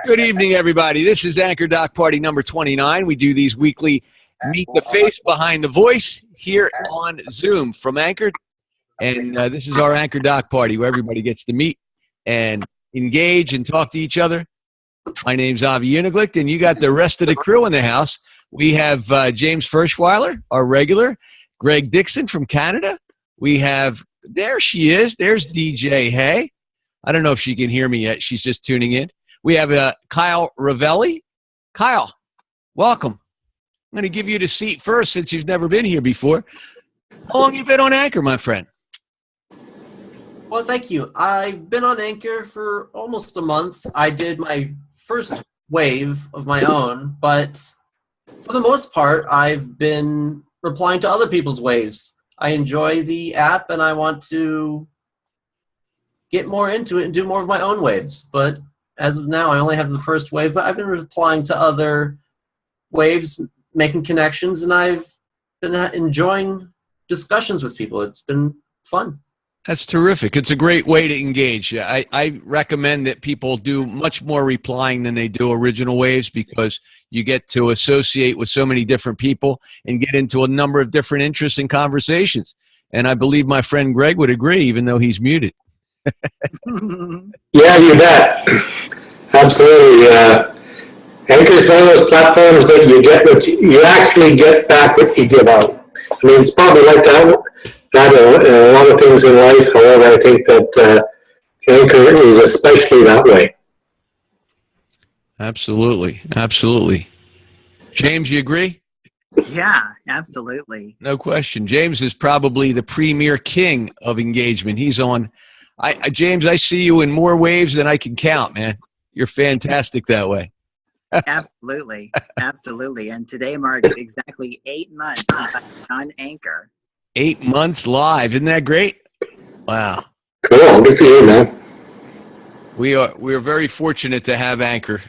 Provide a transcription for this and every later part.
Good evening, everybody. This is Anchor Doc Party number 29. We do these weekly Meet the Face Behind the Voice here on Zoom from Anchor. And this is our Anchor Doc Party where everybody gets to meet and engage and talk to each other. My name's Avi Uniglicht, and you got the rest of the crew in the house. We have James Ferschweiler, our regular, Greg Dixon from Canada. We have, there she is, there's DJ Hay. I don't know if she can hear me yet. She's just tuning in. We have Kyle Ravelli. Kyle, welcome. I'm going to give you the seat first since you've never been here before. How long have you been on Anchor, my friend? Well, thank you. I've been on Anchor for almost a month. I did my first wave of my own, but for the most part, I've been replying to other people's waves. I enjoy the app, and I want to get more into it and do more of my own waves. But as of now, I only have the first wave, but I've been replying to other waves, making connections, and I've been enjoying discussions with people. It's been fun. That's terrific. It's a great way to engage. I recommend that people do much more replying than they do original waves because you get to associate with so many different people and get into a number of different interesting conversations. And I believe my friend Greg would agree, even though he's muted. Yeah, you bet. Absolutely. Anchor is one of those platforms that you actually get back what you give out. I mean, it's probably like that in a lot of things in life. However, I think that Anchor is especially that way. Absolutely. Absolutely. James, you agree? Yeah, absolutely. No question. James is probably the premier king of engagement. He's on. James, I see you in more waves than I can count, man. You're fantastic that way. Absolutely. Absolutely. And today marks exactly 8 months on Anchor. 8 months live. Isn't that great? Wow. Cool. Good for you, man. We're very fortunate to have Anchor.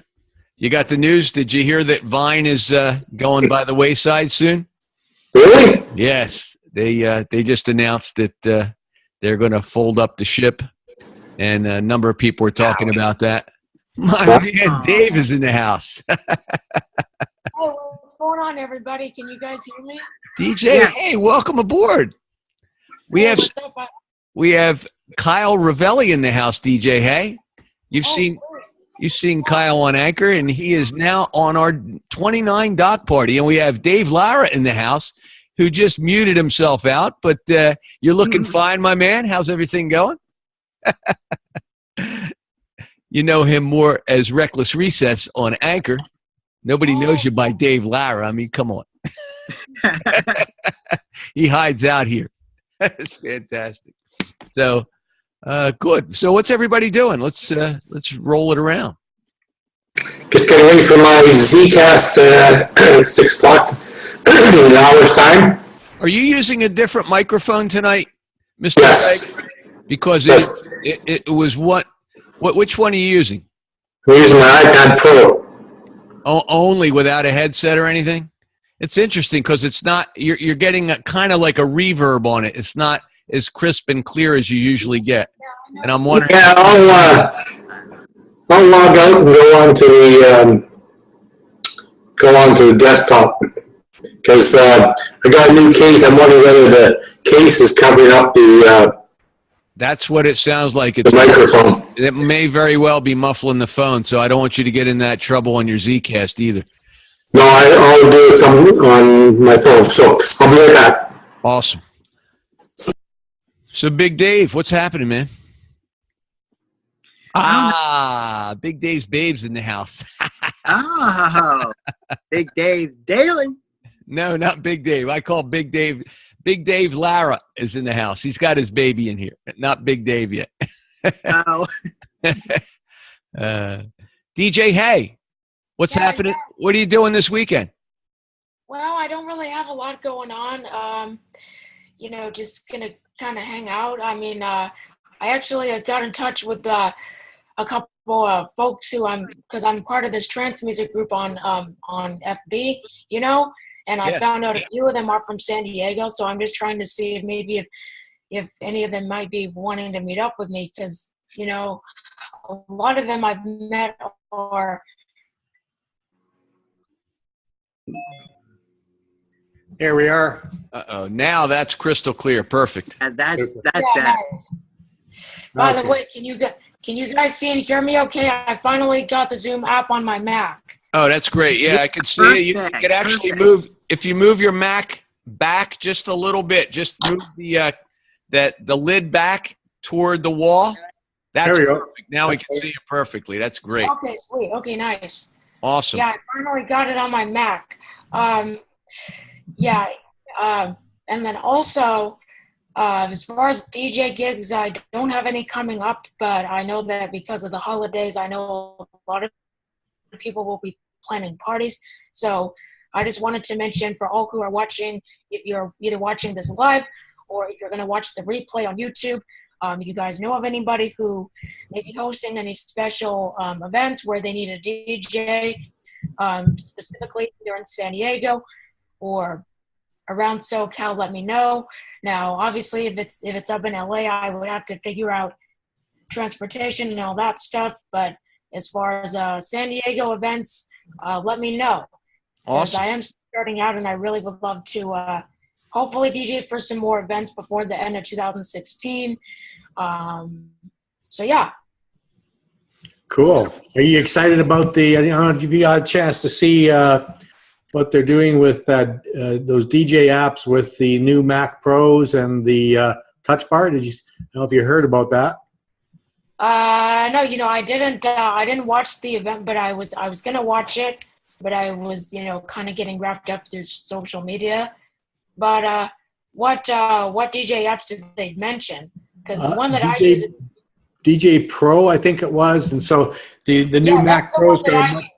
You got the news? Did you hear that Vine is going by the wayside soon? Really? Yes. They just announced that they're going to fold up the ship, and a number of people were talking about that. My man, Dave is in the house. Hey, what's going on, everybody? Can you guys hear me? DJ, yeah. Hey, welcome aboard. We have Kyle Ravelli in the house. DJ, hey, you've seen Kyle on Anchor, and he is now on our 29 Doc Party, and we have Dave Lara in the house, who just muted himself out, but you're looking fine, my man. How's everything going? You know him more as Reckless Recess on Anchor. Nobody knows you by Dave Lara. I mean, come on. He hides out here. It's fantastic. So, good. So what's everybody doing? Let's roll it around. Just getting ready for my Zcast 6 o'clock. An hour's time. Are you using a different microphone tonight, Mr. Yes. Craig? Because yes. It was which one are you using? I'm using my iPad Pro. Only without a headset or anything? It's interesting because it's not, you're getting kind of like a reverb on it. It's not as crisp and clear as you usually get. And I'm wondering. Yeah, I'll log out and go on to the desktop. Because I got a new case. I'm wondering whether the case is covering up the. That's what it sounds like. It's the microphone. It may very well be muffling the phone, so I don't want you to get in that trouble on your Zcast either. No, I'll do it on my phone. So I'll be right back. Awesome. So Big Dave, what's happening, man? Big Dave's babes in the house. Oh, Big Dave Daly. No, not Big Dave. I call Big Dave. Big Dave Lara is in the house. He's got his baby in here. Not Big Dave yet. Oh. DJ, hey, what's happening? Yeah. What are you doing this weekend? Well, I don't really have a lot going on. Just going to kind of hang out. I mean, I actually got in touch with a couple of folks because I'm part of this trance music group on FB, and I found out a few of them are from San Diego, so I'm just trying to see if any of them might be wanting to meet up with me because, a a lot of them I've met are. Here we are. Uh-oh. Now that's crystal clear. Perfect. That's Yeah, bad. nice. By the Okay. way, can you guys see and hear me okay? I finally got the Zoom app on my Mac. Oh, that's great. Yeah, I could see it. You Perfect, could actually perfect. move, if you move your Mac back just a little bit, just move the lid back toward the wall. That's There we go. perfect. Now we That's can great. see you perfectly. That's great. Okay, sweet. Okay, nice. Awesome. Yeah, I finally got it on my Mac. Yeah, and then also, as far as DJ gigs, I don't have any coming up, but I know that because of the holidays, I know a lot of people will be planning parties. So I just wanted to mention for all who are watching, if you're either watching this live or if you're going to watch the replay on YouTube, you guys know of anybody who may be hosting any special events where they need a DJ, specifically either in San Diego or around SoCal, let me know. Now, obviously, if it's up in LA, I would have to figure out transportation and all that stuff. But as far as San Diego events, let me know. 'Cause Awesome. I am starting out, and I really would love to hopefully DJ for some more events before the end of 2016. So yeah. Cool. Are you excited about the? I don't know if you got a chance to see what they're doing with those DJ apps with the new Mac Pros and the Touch Bar. Did you know if you heard about that? No, I didn't watch the event, but I was gonna watch it, but I was, kind of getting wrapped up through social media. But what DJ apps did they mention? Because the one that I use, DJ Pro, I think it was, and so the new Yeah, Mac that's the Pro's one that got a I-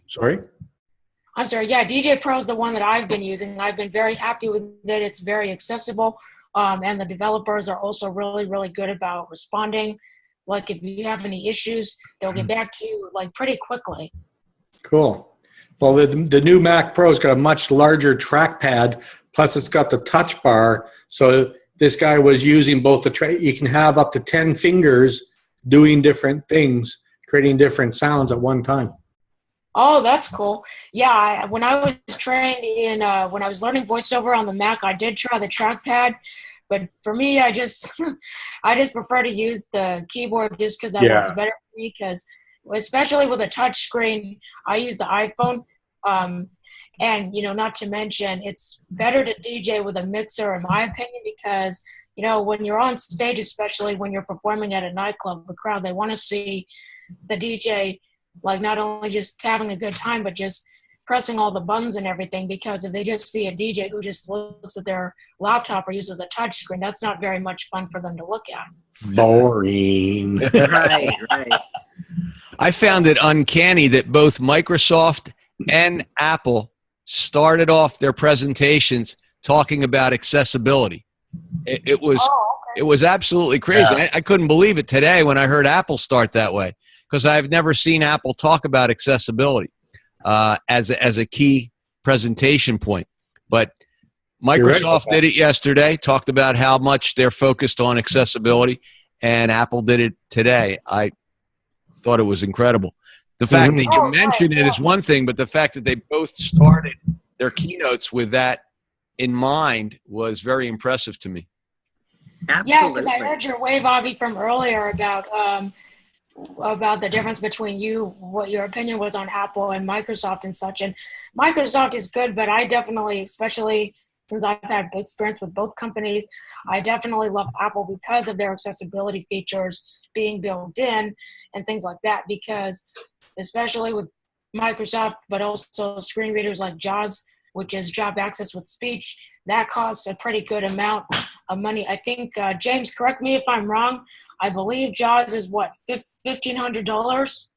sorry. I'm sorry, yeah, DJ Pro is the one that I've been using. I've been very happy with it. It's very accessible, and the developers are also really, really good about responding. Like if you have any issues, they'll get back to you like pretty quickly. Cool. Well, the new Mac Pro's got a much larger trackpad, plus it's got the touch bar. So this guy was using both you can have up to 10 fingers doing different things, creating different sounds at one time. Oh, that's cool. Yeah, when I was trained when I was learning voiceover on the Mac, I did try the trackpad, but for me, I just prefer to use the keyboard just because that works better for me. Because especially with a touch screen, I use the iPhone, and not to mention it's better to DJ with a mixer, in my opinion, because when you're on stage, especially when you're performing at a nightclub, the crowd, they want to see the DJ. Like not only just having a good time, but just pressing all the buttons and everything. Because if they just see a DJ who just looks at their laptop or uses a touch screen, that's not very much fun for them to look at. Boring. Right. I found it uncanny that both Microsoft and Apple started off their presentations talking about accessibility. It was Oh, it was absolutely crazy. Yeah. I couldn't believe it today when I heard Apple start that way, because I've never seen Apple talk about accessibility as a key presentation point. But Microsoft did it yesterday, talked about how much they're focused on accessibility, and Apple did it today. I thought it was incredible. The fact that you Oh, mentioned nice. it is one thing, but the fact that they both started their keynotes with that in mind was very impressive to me. Yeah, because I Absolutely. heard your way, Bobby, from earlier about the difference between what your opinion was on Apple and Microsoft and such. And Microsoft is good, but I definitely, especially since I've had experience with both companies, I definitely love Apple because of their accessibility features being built in and things like that. Because especially with Microsoft, but also screen readers like JAWS, which is Job Access with Speech, that costs a pretty good amount of money. I think, James, correct me if I'm wrong, I believe JAWS is what, $1,500?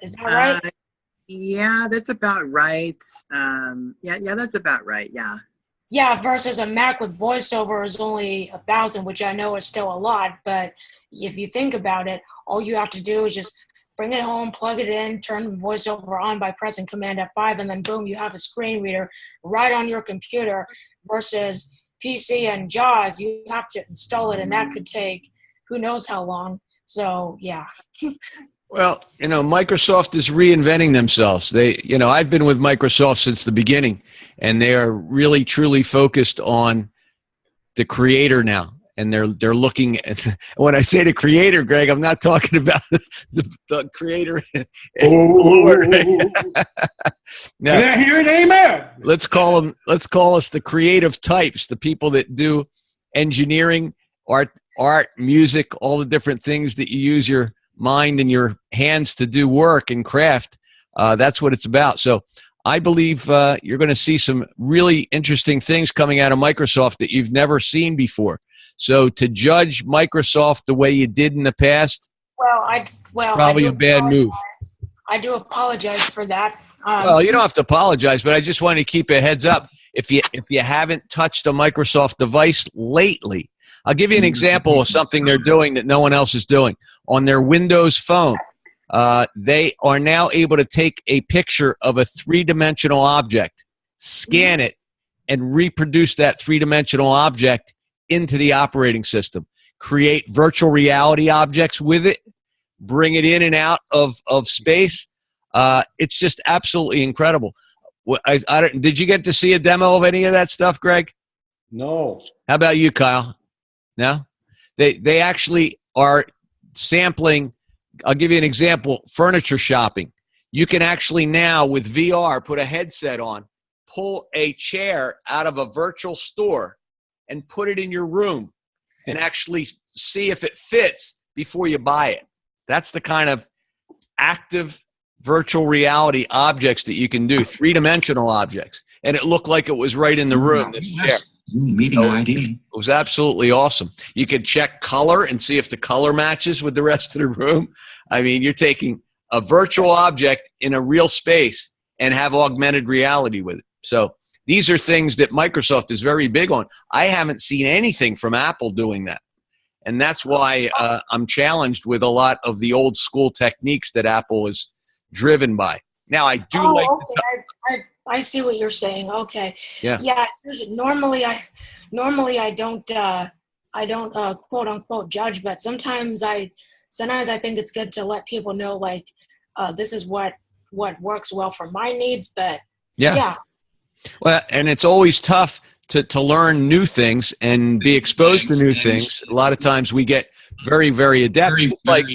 Is that right? Yeah, that's about right. Yeah, that's about right. Yeah. Yeah, versus a Mac with VoiceOver is only $1,000, which I know is still a lot. But if you think about it, all you have to do is just bring it home, plug it in, turn VoiceOver on by pressing Command F5, and then boom, you have a screen reader right on your computer. Versus PC and JAWS, you have to install it, and that could take who knows how long. So yeah. Well, Microsoft is reinventing themselves. I've been with Microsoft since the beginning, and they are really truly focused on the creator now. And they're looking at, when I say the creator, Greg, I'm not talking about the creator. Now, Can I hear an amen? let's call us the creative types, the people that do engineering, art, music, all the different things that you use your mind and your hands to do work and craft. That's what it's about. So I believe you're going to see some really interesting things coming out of Microsoft that you've never seen before. So to judge Microsoft the way you did in the past, probably a bad move. I do apologize for that. Well, you don't have to apologize, but I just want to keep a heads up. If you haven't touched a Microsoft device lately, I'll give you an example of something they're doing that no one else is doing. On their Windows phone, they are now able to take a picture of a three-dimensional object, scan it, and reproduce that three-dimensional object into the operating system. Create virtual reality objects with it, bring it in and out of space. It's just absolutely incredible. Did you get to see a demo of any of that stuff, Greg? No. How about you, Kyle? No? They actually are sampling. I'll give you an example. Furniture shopping. You can actually now, with VR, put a headset on, pull a chair out of a virtual store and put it in your room and actually see if it fits before you buy it. That's the kind of active virtual reality objects that you can do, three-dimensional objects. And it looked like it was right in the room, this chair. Meeting ID. It was absolutely awesome. You could check color and see if the color matches with the rest of the room. I mean, you're taking a virtual object in a real space and have augmented reality with it. So these are things that Microsoft is very big on. I haven't seen anything from Apple doing that. And that's why I'm challenged with a lot of the old school techniques that Apple is driven by. Now, I do like okay. I see what you're saying. Okay. Yeah. Yeah. Normally I don't quote unquote judge, but sometimes I think it's good to let people know, like, this is what works well for my needs. But yeah. Well, and it's always tough to learn new things and be exposed to new things. A lot of times we get very, very adept. Like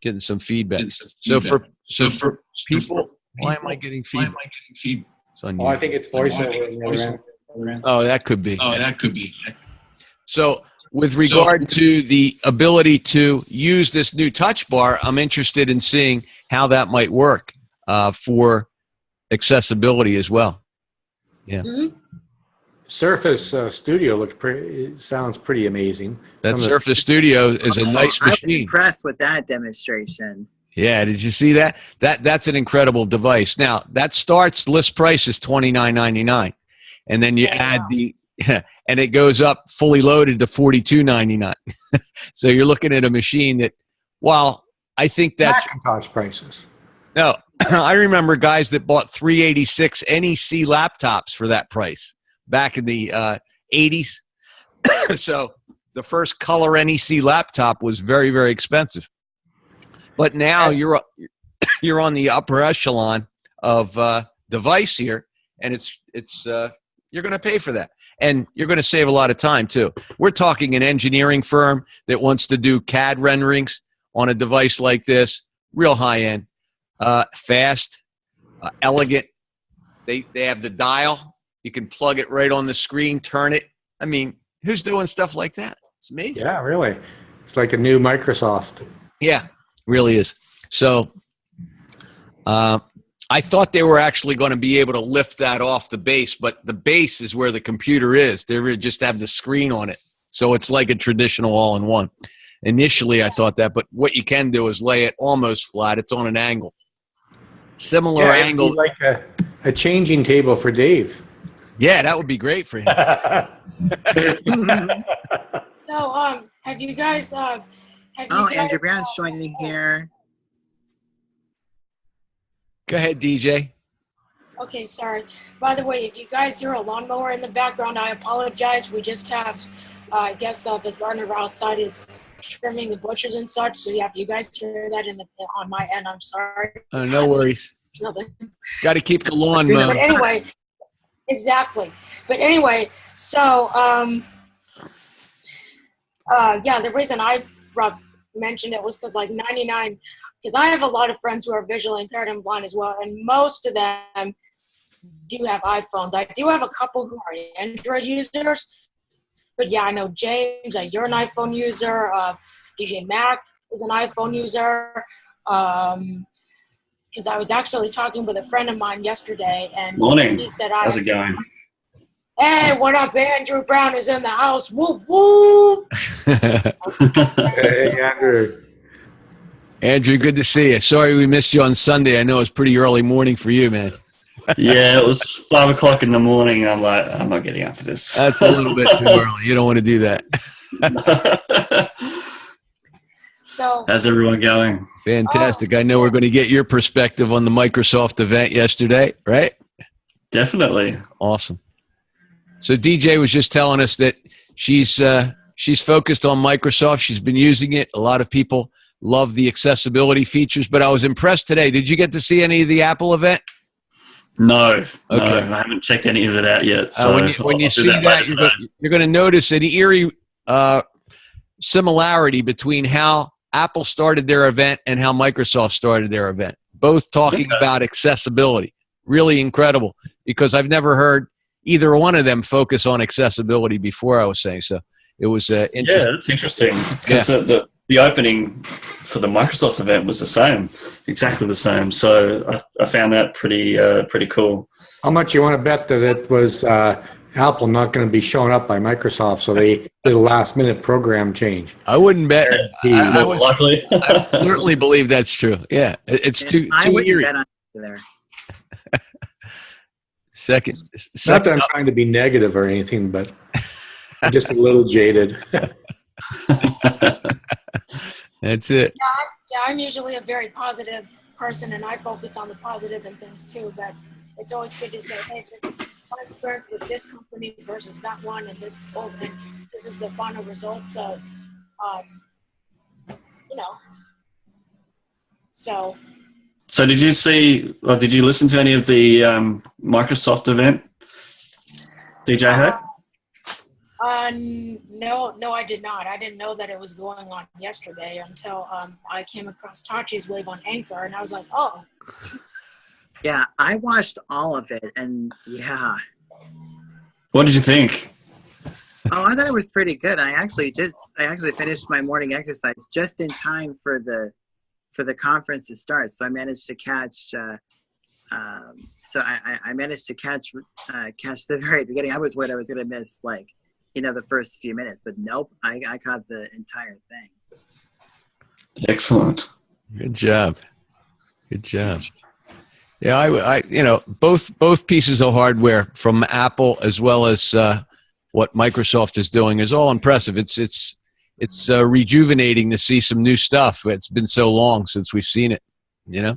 getting some feedback. So for people, why am I getting feedback? I think it's voiceover. Oh, that could be. So with regard to the ability to use this new touch bar, I'm interested in seeing how that might work for accessibility as well. Yeah. Mm-hmm. Surface Studio sounds pretty amazing. That Surface Studio is a nice machine. I was impressed with that demonstration. Yeah, did you see that? That's an incredible device. Now, that starts, list price is $29.99. And then you add and it goes up fully loaded to $42.99. So you're looking at a machine that, while I think that's Macintosh prices. No, I remember guys that bought 386 NEC laptops for that price back in the 80s. So the first color NEC laptop was very, very expensive. But now you're on the upper echelon of device here, and it's you're going to pay for that, and you're going to save a lot of time too. We're talking an engineering firm that wants to do CAD renderings on a device like this, real high end, fast, elegant. They have the dial. You can plug it right on the screen, turn it. I mean, who's doing stuff like that? It's amazing. Yeah, really. It's like a new Microsoft. Yeah, really is. So I thought they were actually going to be able to lift that off the base, but the base is where the computer is. They just have the screen on it. So it's like a traditional all-in-one. Initially, I thought that, but what you can do is lay it almost flat. It's on an angle. Similar angle. It'd be like a changing table for Dave. Yeah, that would be great for him. So, have you guys? Andrew Brown's joining here. Go ahead, DJ. Okay, sorry. By the way, if you guys hear a lawnmower in the background, I apologize. We just have, I guess, the gardener outside is trimming the bushes and such. So yeah, if you guys hear that on my end, I'm sorry. No worries. Nothing. Got to keep the lawn But mowed. anyway, exactly. But anyway, so yeah, the reason I mentioned it was because like 99, because I have a lot of friends who are visually impaired and blind as well, and most of them do have iPhones. I do have a couple who are Android users, but yeah, I know James, you're an iPhone user. DJ Mac is an iPhone user. Because I was actually talking with a friend of mine yesterday, and Morning. he said, How's it going? Hey, what up? Andrew Brown is in the house. Whoop, whoop. Hey, Andrew. Andrew, good to see you. Sorry we missed you on Sunday. I know it's pretty early morning for you, man. Yeah, it was 5 o'clock in the morning. I'm like, I'm not getting up for this. That's a little bit too early. You don't want to do that. So, How's everyone going? Fantastic. I know we're going to get your perspective on the Microsoft event yesterday, right? Definitely. Awesome. So DJ was just telling us that she's focused on Microsoft. She's been using it. A lot of people love the accessibility features, but I was impressed today. Did you get to see any of the Apple event? No, Okay. no, I haven't checked any of it out yet. So When you I'll do see that, later today. you're going to notice an eerie similarity between how Apple started their event and how Microsoft started their event. Both talking Okay. about accessibility. Really incredible, because I've never heard either one of them focus on accessibility before, I was saying. So it was interesting. Yeah, that's interesting because the opening for the Microsoft event was the same, exactly the same. So I found that pretty cool. How much you want to bet that it was Apple not going to be shown up by Microsoft, so they did a last-minute program change? I wouldn't bet. I More was- likely. I certainly believe that's true. Yeah, it's too I wouldn't eerie. bet on there. Second, Not that I'm trying to be negative or anything, but I'm just a little jaded. that's it. yeah, I'm usually a very positive person, and I focus on the positive and things too. But it's always good to say, hey, this is my experience with this company versus that one, and this is the final results of, you know. So. So did you see, or did you listen to any of the Microsoft event, DJ Ho? No, I did not. I didn't know that it was going on yesterday until I came across Tachi's Wave on Anchor, and I was like, oh. Yeah, I watched all of it, and yeah. What did you think? Oh, I thought it was pretty good. I actually finished my morning exercise just in time for the conference to start. So I managed to catch. I managed to catch the very beginning. I was worried I was going to miss the first few minutes, but nope. I caught the entire thing. Excellent. Good job. Good job. Yeah, I both pieces of hardware from Apple as well as what Microsoft is doing is all impressive. It's rejuvenating to see some new stuff. It's been so long since we've seen it, Yeah.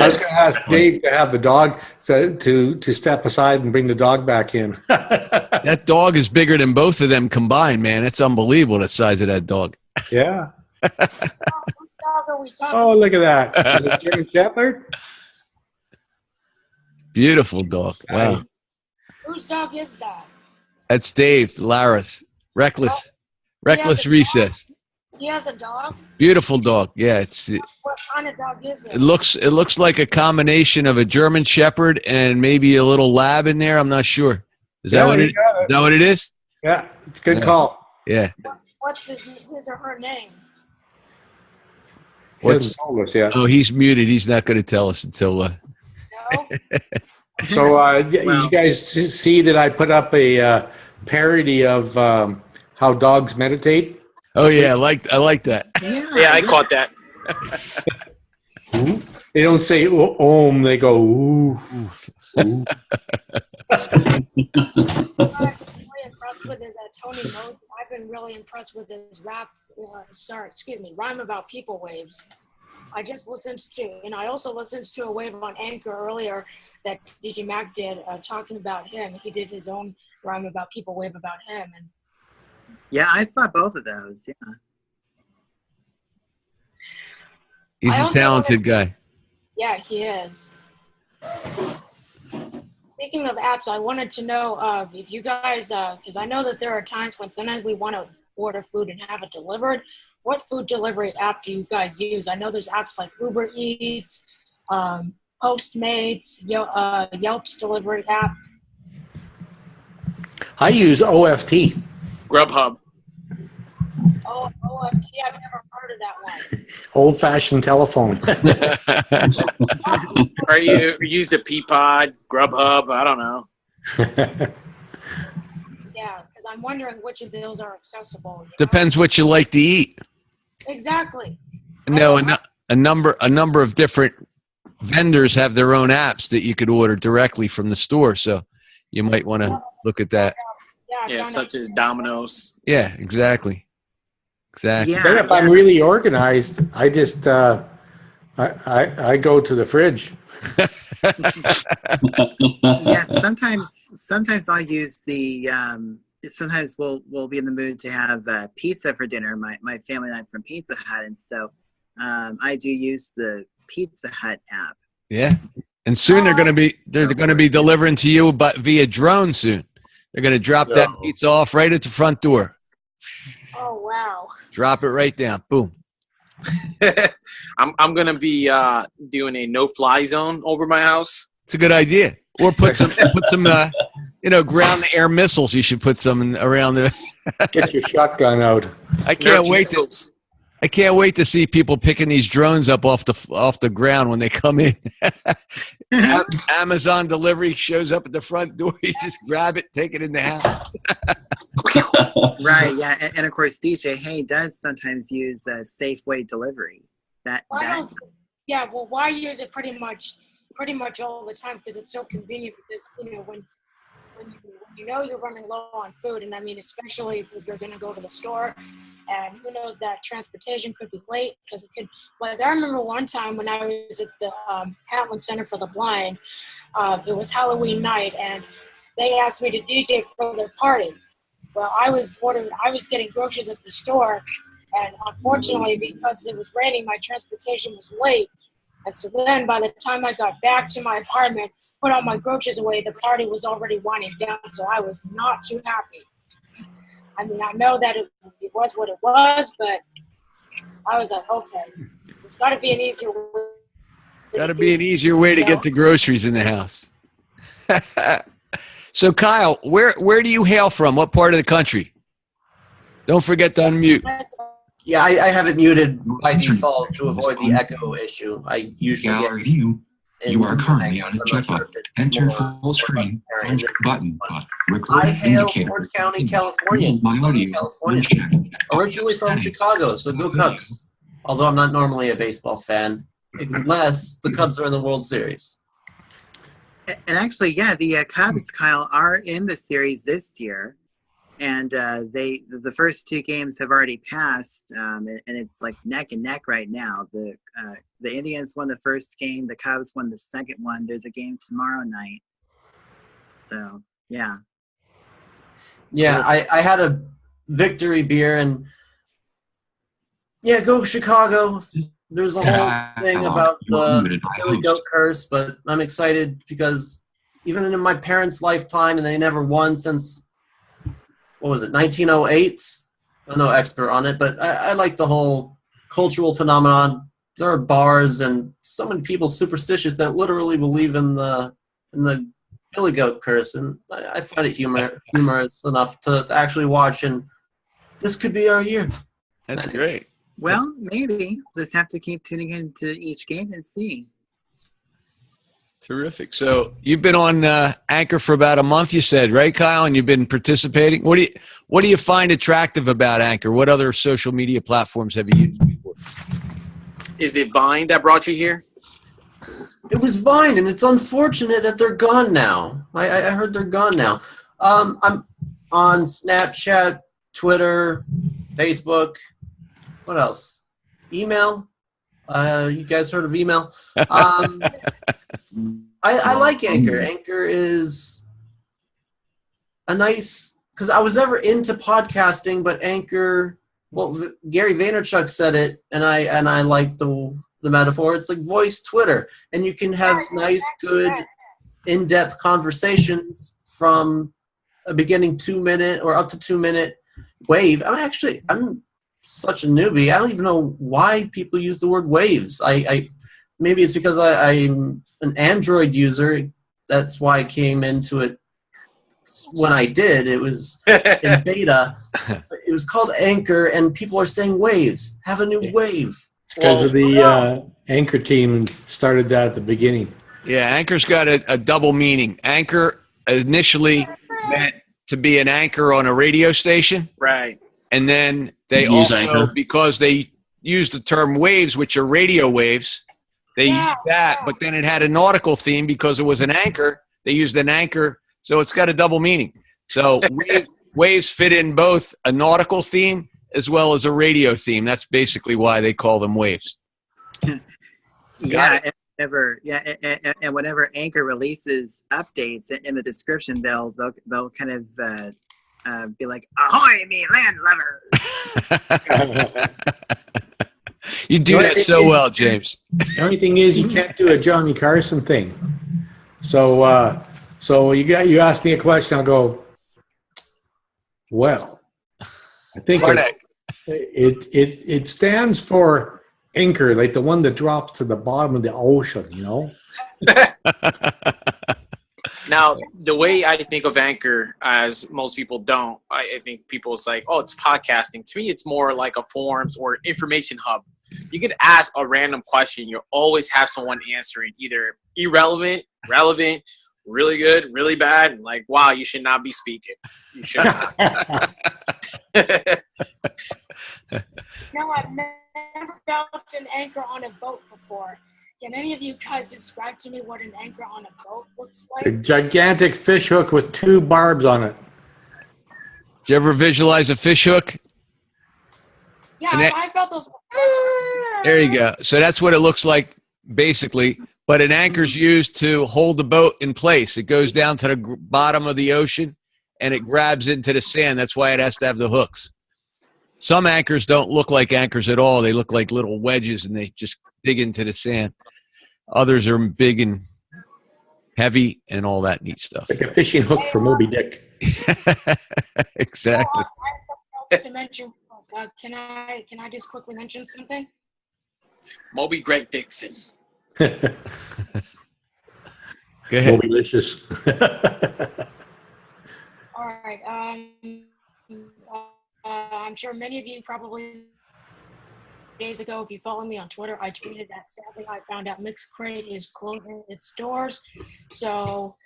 I was going to ask Dave to have the dog to step aside and bring the dog back in. That dog is bigger than both of them combined, man. It's unbelievable, the size of that dog. Yeah. What dog are we talking Oh, look at that. Is it German Shepherd? Beautiful dog. Wow. Whose dog is that? That's Dave, Laris. Reckless a dog? Recess. He has a dog? Beautiful dog. Yeah, What kind of dog is it it? looks like a combination of a German Shepherd and maybe a little lab in there. I'm not sure. Is that what you it? got Is that what it is? Yeah, it's a good Yeah. call. Yeah. What's his or her name? He hasn't told us yet. Oh, he's muted. He's not going to tell us until. No? So you guys see that I put up a parody of how dogs meditate? Oh yeah, I like that. Yeah, I caught that. They don't say om, they go ooh. Ooh. I'm really impressed with his Tony Moses. I've been really impressed with his rhyme about people waves. I just listened to, and I also listened to a wave on Anchor earlier that DJ Mac did talking about him. He did his own rhyme about people wave about him, and Yeah, I saw both of those. Yeah. He's I a also talented guy. Yeah, he is. Speaking of apps, I wanted to know if you guys, because I know that there are times when sometimes we want to order food and have it delivered. What food delivery app do you guys use? I know there's apps like Uber Eats, Postmates, Yelp's delivery app. I use OFT. Grubhub. Oh, OFT, I've never heard of that one. Old-fashioned telephone. Or you use the Peapod, Grubhub, I don't know. Yeah, because I'm wondering which of those are accessible. You know? Depends what you like to eat. Exactly. No, a number of different vendors have their own apps that you could order directly from the store. So you might want to look at that. Yeah, such as Domino's. Yeah, exactly. Exactly. Yeah. Then if I'm really organized, I just I go to the fridge. Yes, sometimes I'll use the sometimes we'll be in the mood to have pizza for dinner. My family and I from Pizza Hut, and so I do use the Pizza Hut app. Yeah. And soon they're going to be delivering to you but via drone soon. They're going to drop that pizza off right at the front door. Oh, wow. Drop it right down. Boom. I'm gonna be doing a no-fly zone over my house. It's a good idea. Or put some ground the air missiles. You should put some around the. Get your shotgun out. I can't Nerf wait. missiles. I can't wait to see people picking these drones up off the ground when they come in. Amazon delivery shows up at the front door. You just grab it, take it in the house. Right, yeah, and of course DJ Hay does sometimes use Safeway delivery. Yeah, well, why use it pretty much all the time because it's so convenient. Because when you know you're running low on food, and I mean especially if you're going to go to the store, and who knows that transportation could be late because it could. Like I remember one time when I was at the Hatland Center for the Blind, it was Halloween night, and they asked me to DJ for their party. Well, I was getting groceries at the store, and unfortunately, because it was raining, my transportation was late. And so then by the time I got back to my apartment, put all my groceries away, the party was already winding down, so I was not too happy. I mean, I know that it was what it was, but I was like, okay, it's got to be an easier way. Got to be an easier way to get the groceries in the house. So, Kyle, where do you hail from? What part of the country? Don't forget to unmute. Yeah, I have it muted by default to avoid the echo issue. I usually Gallery get view. You are currently on a I'm not sure checkbox. if it's Enter more full screen. or Launch button. I Record hail indicator. Ford County, California. My audio. California. Unchecked. Originally from Chicago, so go Cubs. Although I'm not normally a baseball fan, unless the Cubs are in the World Series. And actually, yeah, the Cubs, Kyle, are in the series this year, and the first two games have already passed, and it's like neck and neck right now. The Indians won the first game, the Cubs won the second one. There's a game tomorrow night, so yeah. Yeah, I had a victory beer, and yeah, go Chicago. There's a whole thing about the Billy Goat curse, but I'm excited because even in my parents' lifetime, and they never won since, what was it, 1908? I'm no expert on it, but I like the whole cultural phenomenon. There are bars and so many people superstitious that literally believe in the Billy Goat curse, and I find it humorous enough to actually watch, and this could be our year. That's great. Well, maybe. Just have to keep tuning into each game and see. Terrific. So you've been on Anchor for about a month, you said, right, Kyle? And you've been participating. What do you find attractive about Anchor? What other social media platforms have you used before? Is it Vine that brought you here? It was Vine, and it's unfortunate that they're gone now. I heard they're gone now. I'm on Snapchat, Twitter, Facebook. What else? Email. You guys heard of email? I like Anchor. Anchor is a nice, because I was never into podcasting, but Anchor. Well, Gary Vaynerchuk said it, and I like the the metaphor. It's like voice Twitter, and you can have nice, good, in-depth conversations from a beginning 2-minute or up to 2-minute wave. I'm such a newbie. I don't even know why people use the word waves. I maybe it's because I'm an Android user. That's why I came into it when I did. It was in beta. It was called Anchor, and people are saying waves. Have a new wave. Because of the Anchor team started that at the beginning. Yeah, Anchor's got a double meaning. Anchor initially meant to be an anchor on a radio station. Right. And then they News also, anchor. because they used the term waves, which are radio waves, they used that, but then it had a nautical theme because it was an anchor. They used an anchor, so it's got a double meaning. So waves fit in both a nautical theme as well as a radio theme. That's basically why they call them waves. Yeah, and whenever Anchor releases updates in the description, they'll kind of be like, "Ahoy, me landlubber!" You do that so well, James. The only thing is, you can't do a Johnny Carson thing. So, you ask me a question, I'll go, well, I think it stands for anchor, like the one that drops to the bottom of the ocean, you know? Now, the way I think of Anchor, as most people don't, I think people is like, oh, it's podcasting. To me, it's more like a forums or information hub. You can ask a random question. You'll always have someone answering, either irrelevant, relevant, really good, really bad, and like, wow, you should not be speaking. You should not. No, I've never felt an anchor on a boat before. Can any of you guys describe to me what an anchor on a boat looks A like? gigantic fish hook with 2 barbs on it. Did you ever visualize a fish hook? Yeah, And that- I felt those. There you go. So that's what it looks like, basically. But an anchor's used to hold the boat in place. It goes down to the bottom of the ocean, and it grabs into the sand. That's why it has to have the hooks. Some anchors don't look like anchors at all. They look like little wedges, and they just dig into the sand. Others are big and heavy and all that neat stuff. Like a fishing hook for Moby Dick. Exactly. I have something else to mention. Can I just quickly mention something? Moby Greg Dixon. Go ahead. Moby-licious. All right. I'm sure many of you probably days ago, if you follow me on Twitter, I tweeted that sadly I found out Mixcrate is closing its doors. So,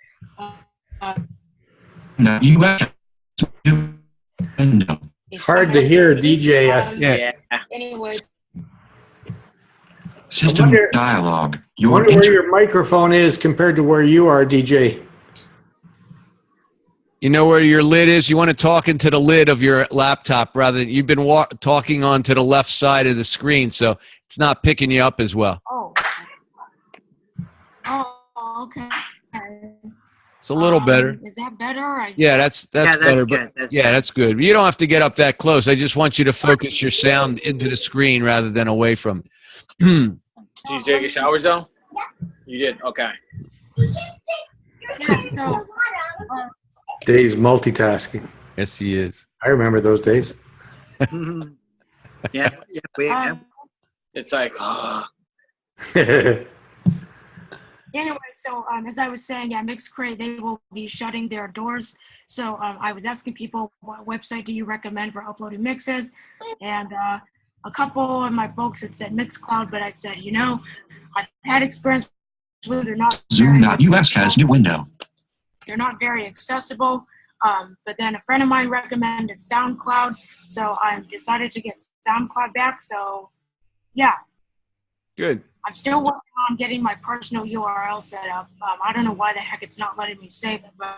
No, you have no. Hard to hear, DJ. Yeah. Anyways, System wonder- dialogue. I Your wonder where inter- your microphone is compared to where you are, DJ. You know where your lid is? You want to talk into the lid of your laptop rather than you've been talking on to the left side of the screen, so it's not picking you up as well. oh, okay. It's a little better. Is that better? Yeah, that's Yeah, better. good. But yeah, that's good. You don't have to get up that close. I just want you to focus your sound into the screen rather than away from it. Did you take a shower, Joe? You did? Okay. Yeah, so, Dave's multitasking. Yes, he is. I remember those days. Yeah, It's like, anyway, so as I was saying, yeah, Mixcrate, they will be shutting their doors. So I was asking people, what website do you recommend for uploading mixes? And a couple of my folks had said Mixcloud, but I said, you know, I've had experience with it. They're not very Zoom.us has new window. They're not very accessible. But then a friend of mine recommended SoundCloud. So I decided to get SoundCloud back. So, yeah. Good. I'm still working on getting my personal URL set up. I don't know why the heck it's not letting me save it, but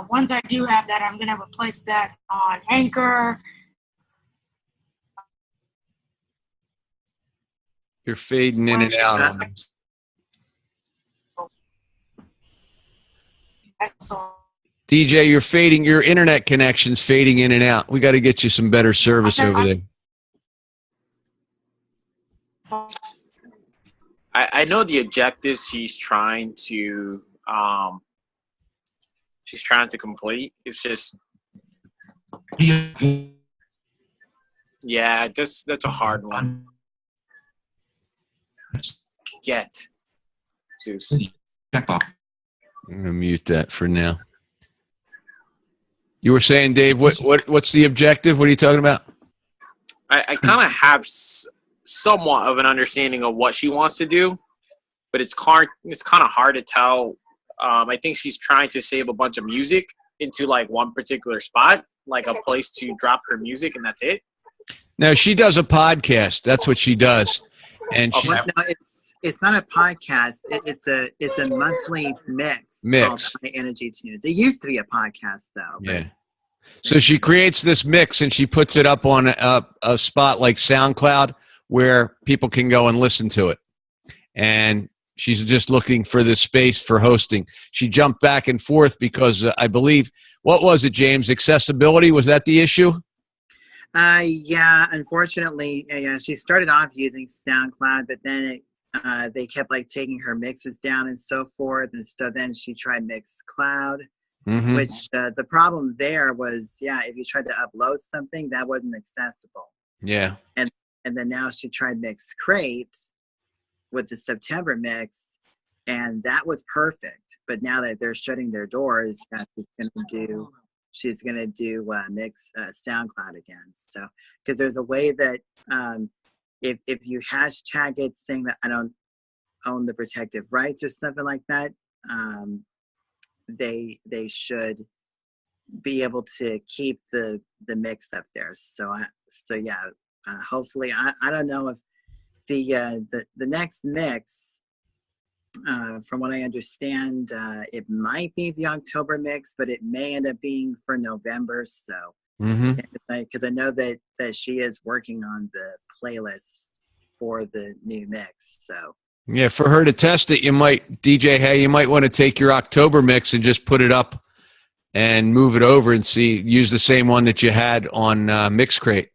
once I do have that, I'm going to replace that on Anchor. You're fading in and out. on me. DJ, you're fading. Your internet connection's fading in and out. We got to get you some better service over there. I know the objectives she's trying to complete. It's just, yeah, that's a hard one. Get Zeus. Checkbox. I'm gonna mute that for now. You were saying, Dave, what's the objective? What are you talking about? I kind of have somewhat of an understanding of what she wants to do, but it's kind of hard to tell. I think she's trying to save a bunch of music into like one particular spot, like a place to drop her music, and that's it. No, she does a podcast. That's what she does, and she. No, it's not a podcast. It's a monthly mix. Called High Energy Tunes. It used to be a podcast though. Yeah. So she creates this mix and she puts it up on a spot like SoundCloud where people can go and listen to it. And she's just looking for this space for hosting. She jumped back and forth because I believe, what was it, James? Accessibility, was that the issue? Yeah, unfortunately, she started off using SoundCloud, but then they kept like taking her mixes down and so forth. And so then she tried Mixcloud. Mm-hmm. Which the problem there was, if you tried to upload something, that wasn't accessible. Yeah. And then now she tried Mixcrate with the September mix, and that was perfect. But now that they're shutting their doors, she's gonna do Mix SoundCloud again. So because there's a way that if you hashtag it saying that I don't own the protective rights or something like that. They should be able to keep the mix up there. Hopefully I don't know if the next mix, from what I understand, it might be the October mix, but it may end up being for November. So because I know that she is working on the playlist for the new mix. So. Yeah, for her to test it, you might want to take your October mix and just put it up and move it over and use the same one that you had on Mixcrate.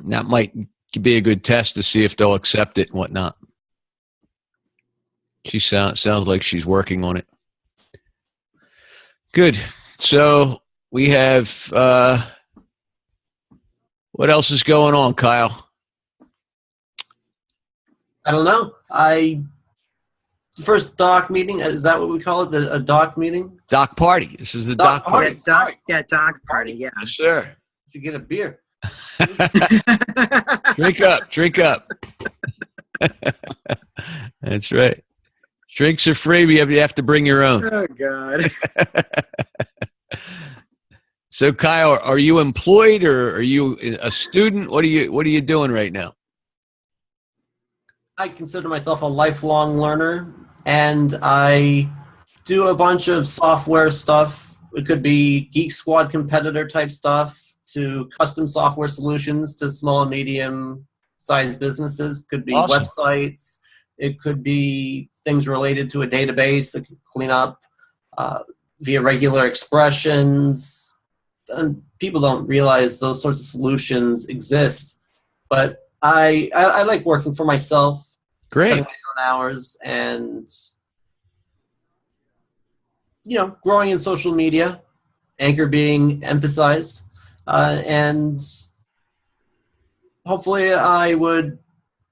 That might be a good test to see if they'll accept it and whatnot. She sounds like she's working on it. Good. So we have, what else is going on, Kyle? I don't know. First doc meeting, is that what we call it? A doc meeting? Doc party. This is the doc party. Doc party, yeah. Yes, sir. You get a beer. Drink up. That's right. Drinks are free, but you have to bring your own. Oh, God. So, Kyle, are you employed or are you a student? What are you doing right now? I consider myself a lifelong learner, and I do a bunch of software stuff. It could be Geek Squad competitor type stuff to custom software solutions to small and medium sized businesses. Could be awesome. Websites. It could be things related to a database that could clean up via regular expressions. And people don't realize those sorts of solutions exist, but I like working for myself. Great. My own hours and, growing in social media, Anchor being emphasized. And hopefully I would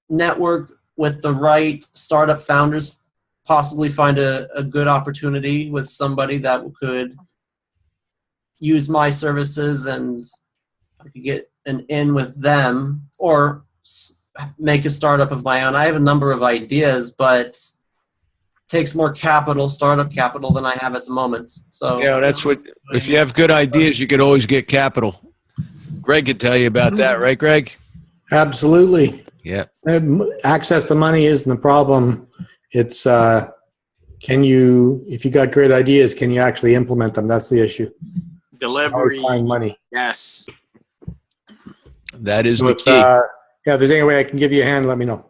network with the right startup founders, possibly find a good opportunity with somebody that could use my services and I could get an in with them or make a startup of my own. I have a number of ideas, but it takes more startup capital than I have at the moment. So that's what, if you have good ideas, you could always get capital. Greg could tell you about that, right, Greg? Absolutely. Yeah. Access to money isn't the problem. It's if you got great ideas, can you actually implement them? That's the issue. Delivery. Always find money. Yes. That is the key. If there's any way I can give you a hand, let me know.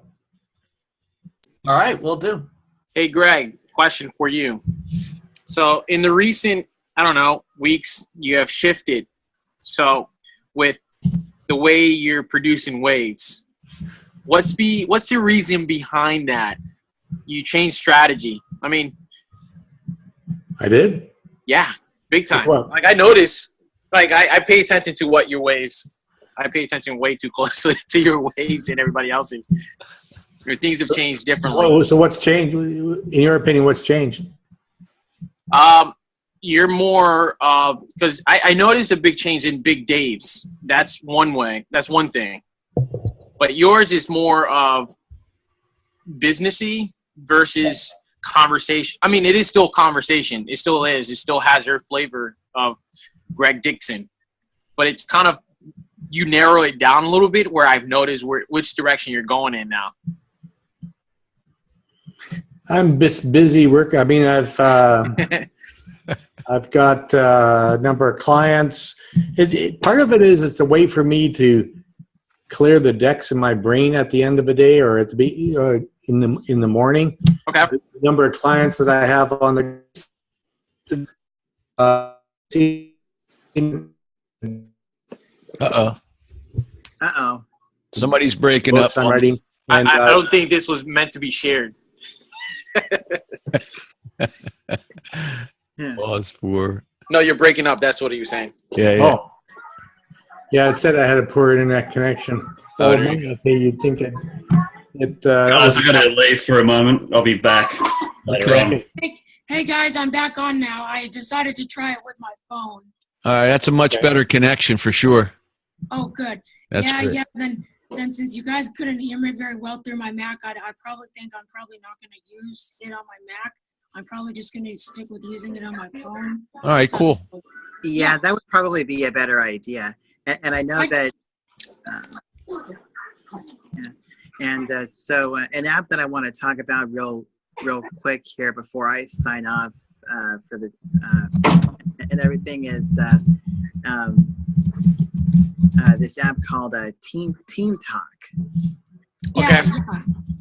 All right, will do. Hey, Greg, question for you. So in the recent, weeks, you have shifted. So with the way you're producing waves, What's the reason behind that? You changed strategy. I mean, I did. yeah, big time. What? Like I notice, like I pay attention to what your waves. I pay attention way too closely to your waves and everybody else's. Your things have changed differently. Oh, so what's changed? In your opinion, what's changed? You're more because I noticed a big change in Big Dave's. That's one way. That's one thing. But yours is more of businessy versus conversation. I mean, it is still conversation. It still is. It still has your flavor of Greg Dixon. But it's kind of, you narrow it down a little bit where I've noticed which direction you're going in now. I'm busy working. I mean, I've got a number of clients. Part of it is it's a way for me to clear the decks in my brain at the end of the day or at the in the morning. Okay. The number of clients that I have on the Uh-oh. Somebody's breaking books up. I'm writing. And, I don't think this was meant to be shared. Pause for. No, you're breaking up. That's what he was saying. Yeah, yeah. Oh. Yeah, it said I had a poor internet connection. Oh, Oh, there you okay, you'd think it Guys, I got to leave for a moment. I'll be back later on. okay. Hey guys, I'm back on now. I decided to try it with my phone. All right, that's a much better connection for sure. Oh, good. That's yeah, great. yeah. Then since you guys couldn't hear me very well through my Mac, I probably think I'm probably not going to use it on my Mac. I'm probably just going to stick with using it on my phone. All right, cool. Yeah, that would probably be a better idea. And I know that. Yeah. And so an app that I want to talk about real quick here before I sign off for the and everything is this app called Team Talk. Okay.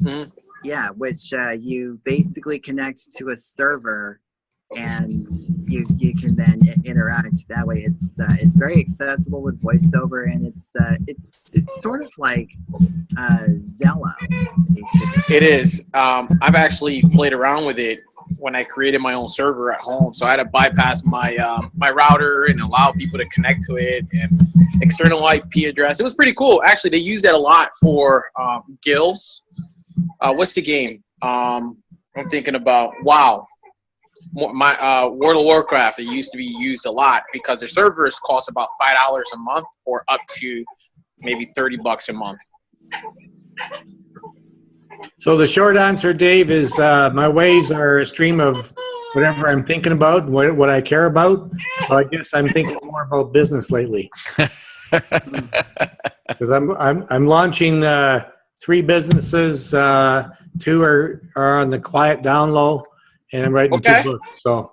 Yeah. Yeah, which you basically connect to a server, and you can then interact that way. It's very accessible with VoiceOver, and it's sort of like Zello, basically. It is. I've actually played around with it when I created my own server at home. So I had to bypass my my router and allow people to connect to it and external IP address. It was pretty cool. Actually, they use that a lot for guilds. What's the game? I'm thinking about WoW. My World of Warcraft. It used to be used a lot because their servers cost about $5 a month or up to maybe $30 a month. So the short answer, Dave, is my waves are a stream of whatever I'm thinking about, what I care about. So I guess I'm thinking more about business lately. Because I'm launching 3 businesses. 2 are on the quiet down low, and I'm writing 2 books. So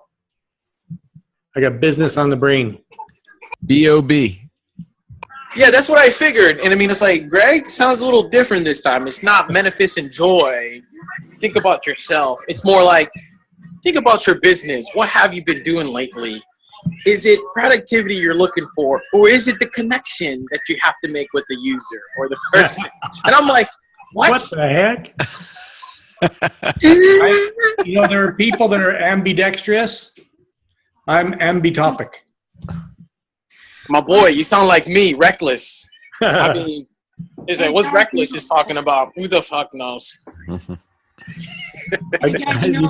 I got business on the brain. B.O.B. Yeah, that's what I figured. And I mean, it's like, Greg sounds a little different this time. It's not beneficent joy. Think about yourself. It's more like, think about your business. What have you been doing lately? Is it productivity you're looking for? Or is it the connection that you have to make with the user or the person? And I'm like, what the heck? You know, there are people that are ambidextrous. I'm ambitopic. My boy, you sound like me, reckless. I mean, it's like, what's reckless is talking about? Who the fuck knows? You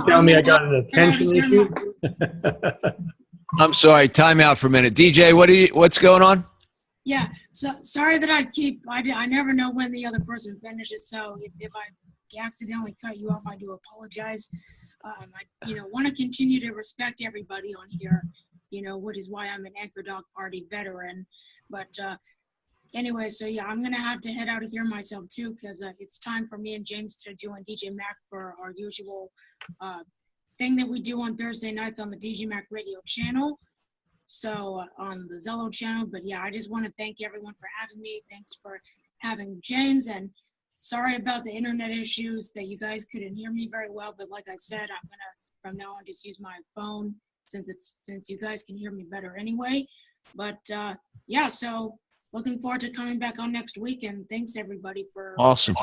tell me I got an attention issue? I'm sorry. Time out for a minute. DJ, what's going on? Yeah. So sorry that I never know when the other person finishes. So if I accidentally cut you off, I do apologize. I want to continue to respect everybody on here. Which is why I'm an Anchor Dog Party veteran. But anyway, so yeah, I'm going to have to head out of here myself too, because it's time for me and James to join DJ Mac for our usual thing that we do on Thursday nights on the DJ Mac radio channel. So on the Zello channel. But yeah, I just want to thank everyone for having me. Thanks for having James, and sorry about the internet issues that you guys couldn't hear me very well. But like I said, I'm going to, from now on, just use my phone since you guys can hear me better anyway. But yeah, so looking forward to coming back on next week, and thanks everybody for Awesome.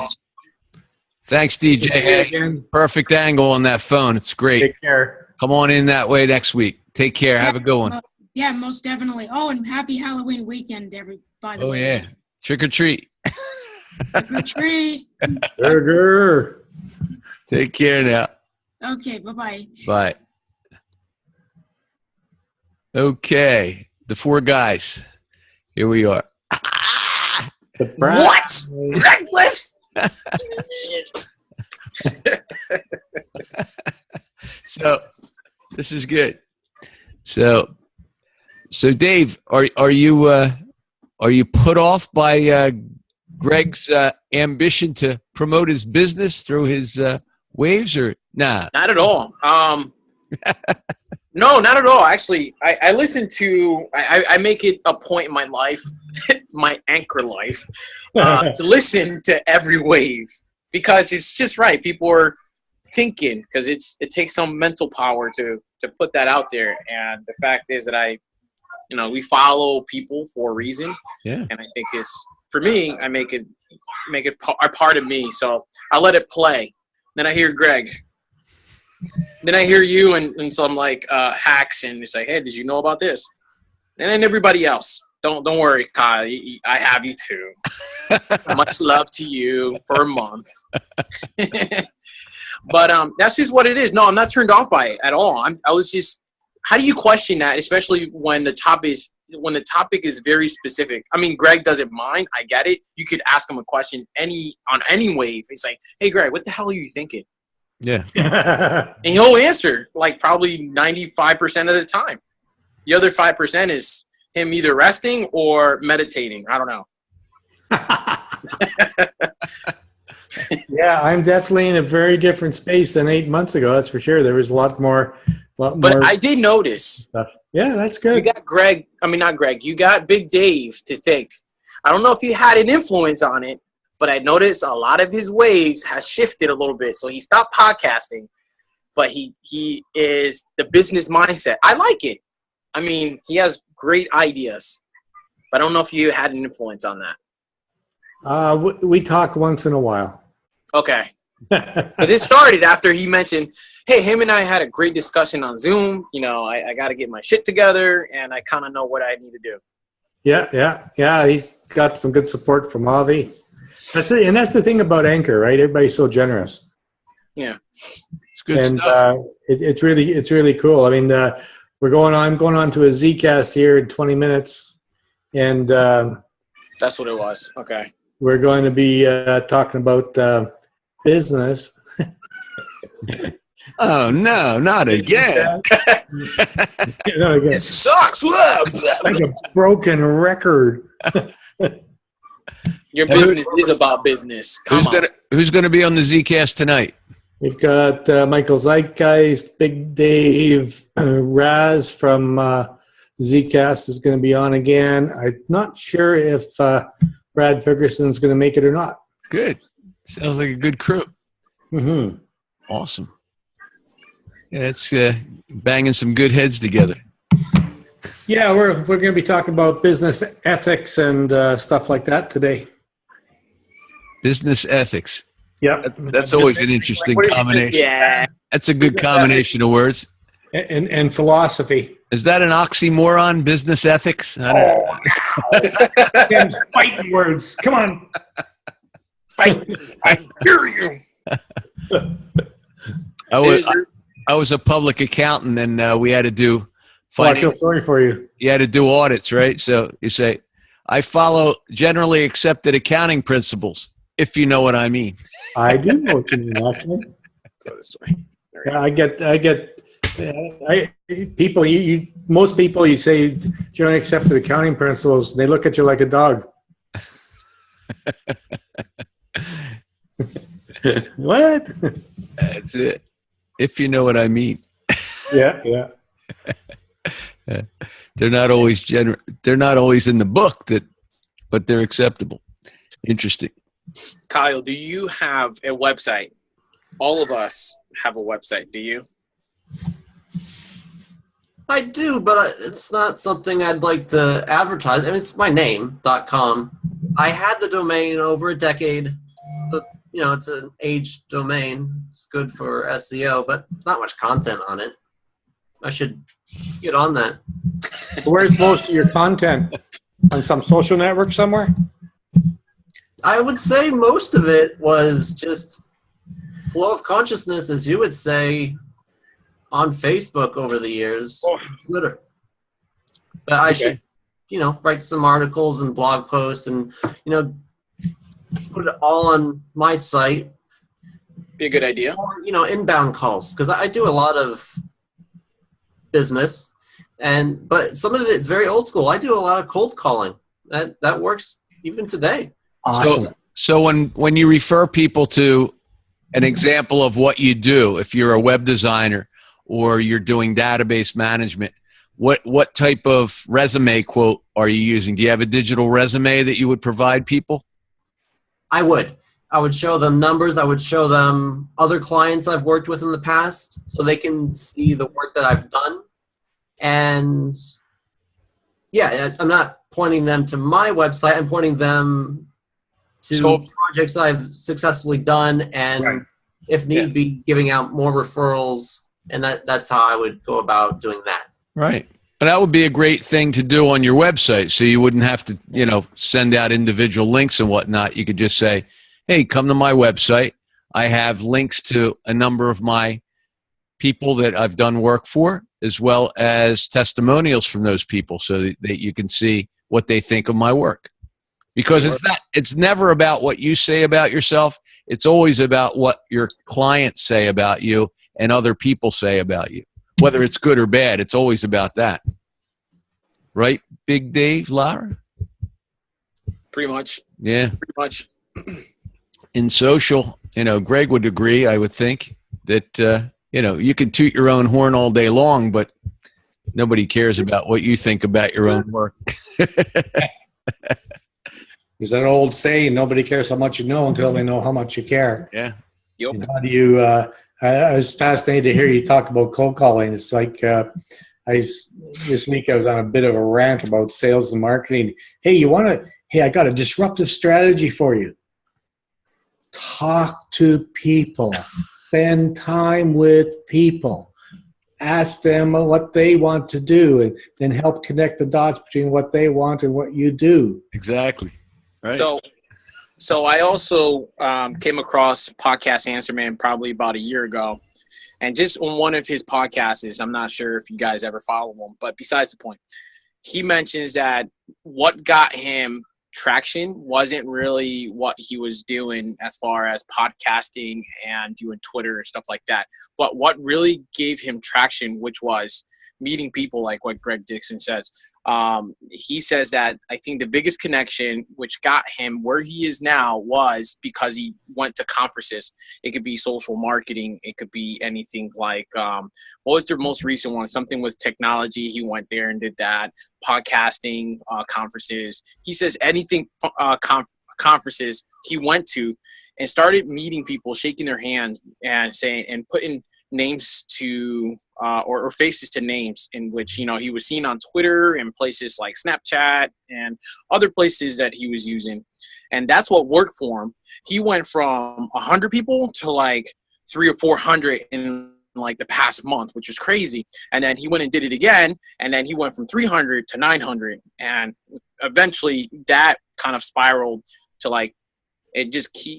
Thanks, See you DJ. Hey, again. perfect angle on that phone. It's great. Take care. Come on in that way next week. Take care. Have a good one. Yeah, most definitely. Oh, and happy Halloween weekend, by the Oh, way. yeah. Trick or treat. Trick or treat. Burger. Take care now. Okay, bye-bye. Bye. Okay. The four guys. Here we are. What? Breakfast? So this is good. So Dave, are you put off by Greg's ambition to promote his business through his waves, or nah? Not at all. No, not at all. Actually, I listen to. I make it a point in my life, my anchor life, to listen to every wave because it's just right. People are thinking because it takes some mental power to put that out there. And the fact is that we follow people for a reason. Yeah. And I think it's for me. I make it a part of me. So I let it play. Then I hear Greg. Then I hear you and some hacks, and it's like, hey, did you know about this? And then everybody else. Don't worry, Kyle. I have you too. Much love to you for a month. But that's just what it is. No, I'm not turned off by it at all. I was just, how do you question that, especially when the topic is very specific? I mean, Greg doesn't mind. I get it. You could ask him a question on any wave. It's like, hey, Greg, what the hell are you thinking? Yeah. And he'll answer probably 95% of the time. The other 5% is him either resting or meditating. I don't know. Yeah, I'm definitely in a very different space than 8 months ago. That's for sure. There was a lot more. But I did notice. Stuff. Yeah, that's You good. got Greg. I mean, not Greg. You got Big Dave to think. I don't know if he had an influence on it, but I noticed a lot of his waves has shifted a little bit. So he stopped podcasting, but he is the business mindset. I like it. I mean, he has great ideas, but I don't know if you had an influence on that. We talk once in a while. Okay. Because it started after he mentioned, hey, him and I had a great discussion on Zoom. I got to get my shit together, and I kind of know what I need to do. Yeah. He's got some good support from Avi. That's the thing about Anchor, right? Everybody's so generous. Yeah. It's good And stuff. it's really cool. I mean, I'm going on to a Zcast here in 20 minutes, and That's what it was. Okay. we're going to be talking about business. Oh no, not again. It sucks. Like a broken record. Your business is about business. Come on. Who's gonna be on the Zcast tonight? We've got Michael Zeitgeist, Big Dave, Raz from Zcast is going to be on again. I'm not sure if Brad Ferguson's going to make it or not. Good. Sounds like a good crew. Mm-hmm. Awesome. Yeah, it's banging some good heads together. Yeah, we're going to be talking about business ethics and stuff like that today. Business ethics. Yep. That's always an interesting combination. Yeah. That's a good combination of words. And philosophy. Is that an oxymoron, business ethics? I don't know. Fighting words. Come on. Fight. I hear you. I was a public accountant, and we had to do I feel sorry for you. you had to do audits, right? So you say, I follow generally accepted accounting principles, if you know what I mean. I do know what you mean, actually. Go this way. Yeah, I get people. Most people, you say generally accepted accounting principles, they look at you like a dog. What? That's it. If you know what I mean. Yeah. They're not always they're not always in the book, but they're acceptable. Interesting. Kyle, do you have a website? All of us have a website. Do you? I do, but it's not something I'd like to advertise. I mean, it's my name.com. I had the domain over a decade, so it's an age domain. It's good for SEO, but not much content on it. I should get on that. Where's most of your content? On some social network somewhere? I would say most of it was just flow of consciousness, as you would say, on Facebook over the years, Twitter. But I should, write some articles and blog posts and, put it all on my site. Be a good idea. Or, inbound calls, because I do a lot of business, but some of it's very old school. I do a lot of cold calling. That works even today. Awesome. So when you refer people to an example of what you do, if you're a web designer or you're doing database management, what type of resume quote are you using? Do you have a digital resume that you would provide people? I would show them numbers. I would show them other clients I've worked with in the past so they can see the work that I've done. And yeah, I'm not pointing them to my website. I'm pointing them to projects I've successfully done, and if need be, giving out more referrals. And that's how I would go about doing that. Right. But that would be a great thing to do on your website, so you wouldn't have to, send out individual links and whatnot. You could just say, hey, come to my website. I have links to a number of my people that I've done work for, as well as testimonials from those people, so that you can see what they think of my work. Because it's never about what you say about yourself. It's always about what your clients say about you and other people say about you. Whether it's good or bad, it's always about that. Right, Big Dave, Lara? Pretty much. Yeah. Pretty much. In social, Greg would agree, I would think, that, you can toot your own horn all day long, but nobody cares about what you think about your own work. There's that old saying, nobody cares how much you know until they know how much you care. Yeah. Yep. How do you, I was fascinated to hear you talk about cold calling. It's like, this week I was on a bit of a rant about sales and marketing. Hey, I got a disruptive strategy for you. Talk to people. Spend time with people. Ask them what they want to do, and then help connect the dots between what they want and what you do. Exactly. Right. So I also came across Podcast Answer Man probably about a year ago. And just on one of his podcasts, I'm not sure if you guys ever follow him, but besides the point, he mentions that what got him traction wasn't really what he was doing as far as podcasting and doing Twitter and stuff like that. But what really gave him traction, which was meeting people, like what Greg Dixon says. He says that I think the biggest connection which got him where he is now was because he went to conferences. It could be social marketing. It could be anything like, what was the most recent one? Something with technology. He went there and did that. Podcasting conferences. He says anything conferences he went to and started meeting people, shaking their hand and saying and putting names to or faces to names, in which he was seen on Twitter and places like Snapchat and other places that he was using, and that's what worked for him. He went from 100 people to like 300 or 400 in like the past month, which was crazy. And then he went and did it again, and then he went from 300 to 900, and eventually that kind of spiraled to like it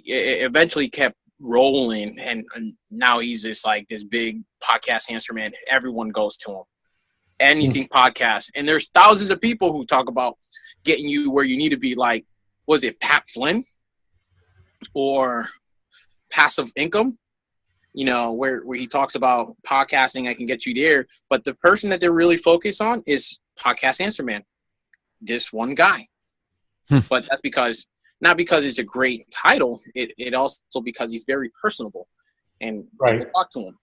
eventually kept rolling, and now he's just like this big podcast answer man. Everyone goes to him. Anything podcast, and there's thousands of people who talk about getting you where you need to be. Like, was it Pat Flynn or Passive Income? Where he talks about podcasting, I can get you there. But the person that they're really focused on is Podcast Answer Man. This one guy. But that's not because it's a great title. It also because he's very personable, and people talk to him.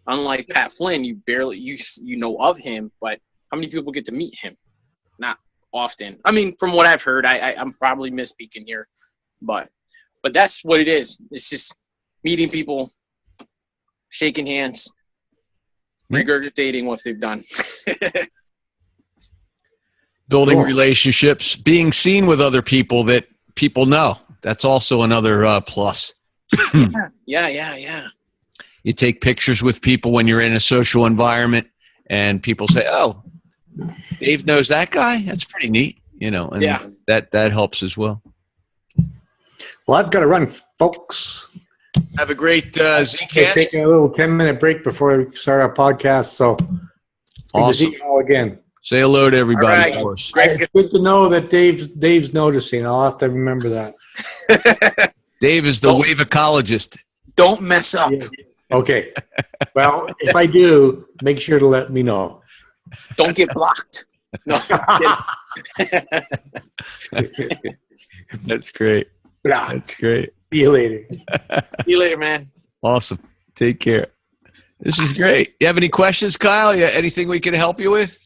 Unlike Pat Flynn, you barely you know of him, but how many people get to meet him? Not often. I mean, from what I've heard, I'm probably misspeaking here, but that's what it is. It's just meeting people, shaking hands, regurgitating what they've done. Building relationships, being seen with other people that people know. That's also another plus. Yeah. You take pictures with people when you're in a social environment, and people say, "Oh, Dave knows that guy. That's pretty neat," and Yeah. that helps as well. Well, I've got to run, folks. Have a great Okay, Zcast. take a little 10-minute break before we start our podcast. So, good to Awesome. see you all again. Say hello to everybody All right. for us. Greg, It's good to know that Dave's noticing. I'll have to remember that. Dave is the Don't- wave ecologist. don't mess up. Yeah. Okay. Well, if I do, make sure to let me know. Don't get blocked. No. That's great. Yeah. That's great. See you later. See you later, man. Awesome. Take care. This is great. You have any questions, Kyle? Yeah, anything we can help you with?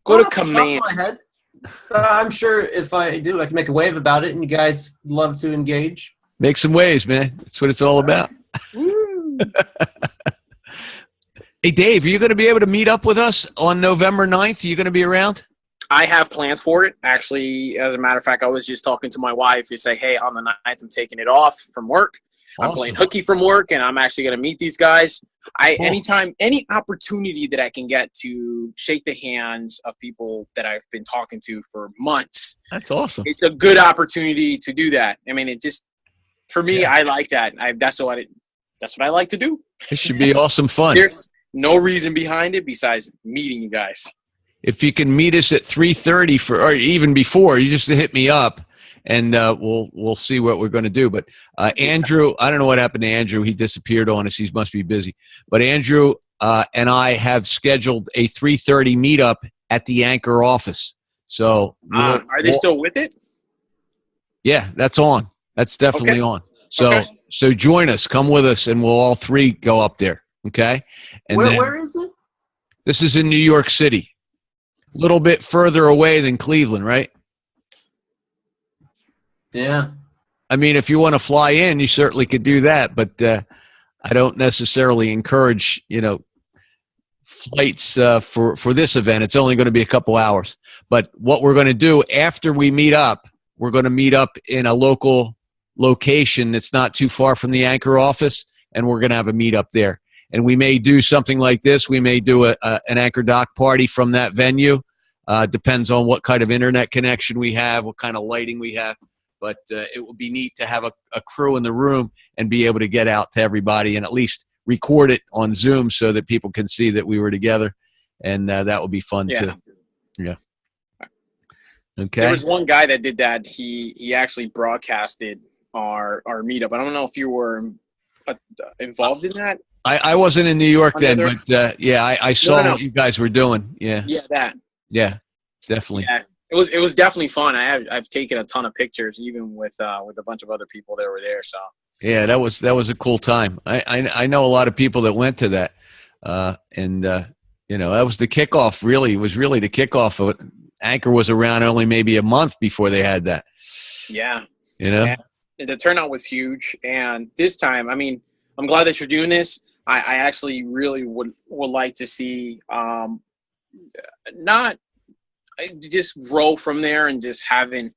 Go to Off the top of command. my head, I'm sure if I do, I can make a wave about it, and you guys love to engage. Make some waves, man. That's what it's all about. Hey, Dave, are you going to be able to meet up with us on November 9th? Are you going to be around? I have plans for it. Actually, as a matter of fact, I was just talking to my wife. You say, hey, on the 9th, I'm taking it off from work. I'm Awesome. playing hooky from work, and I'm actually going to meet these guys. Anytime, any opportunity that I can get to shake the hands of people that I've been talking to for months, That's awesome. it's a good opportunity to do that. I mean, it just, for me, Yeah. I like that. That's what I like to do. It should be awesome fun. There's no reason behind it besides meeting you guys. If you can meet us at 3:30 or even before, you just hit me up, and we'll see what we're going to do. But Andrew, I don't know what happened to Andrew. He disappeared on us. He must be busy. But Andrew and I have scheduled a 3:30 meetup at the Anchor office. So Are they still with it? Yeah, that's on. That's definitely on. So Okay. so join us. Come with us, and we'll all three go up there. Okay. And then, Where is it? this is in New York City. A little bit further away than Cleveland, right? Yeah. I mean, if you want to fly in, you certainly could do that, but I don't necessarily encourage, flights for this event. It's only going to be a couple hours. But what we're going to do after we meet up, we're going to meet up in a local location that's not too far from the Anchor office, and we're going to have a meet up there. And we may do something like this. We may do an Anchor Doc party from that venue. Depends on what kind of internet connection we have, what kind of lighting we have. But it would be neat to have a crew in the room and be able to get out to everybody and at least record it on Zoom so that people can see that we were together. And that would be fun too. Yeah. Okay. There was one guy that did that. He actually broadcasted our meetup. I don't know if you were involved in that. I wasn't in New York then, Another- but I saw No. what you guys were doing. Yeah. Yeah, that. Yeah. Definitely. Yeah, it was definitely fun. I've taken a ton of pictures, even with a bunch of other people that were there. So Yeah, that was a cool time. I know a lot of people that went to that, and that was the kickoff. Really, it was really the kickoff of it. Anchor was around only maybe a month before they had that. yeah, Yeah. the turnout was huge. And this time, I mean, I'm glad that you're doing this. I actually really would like to see not just grow from there and just having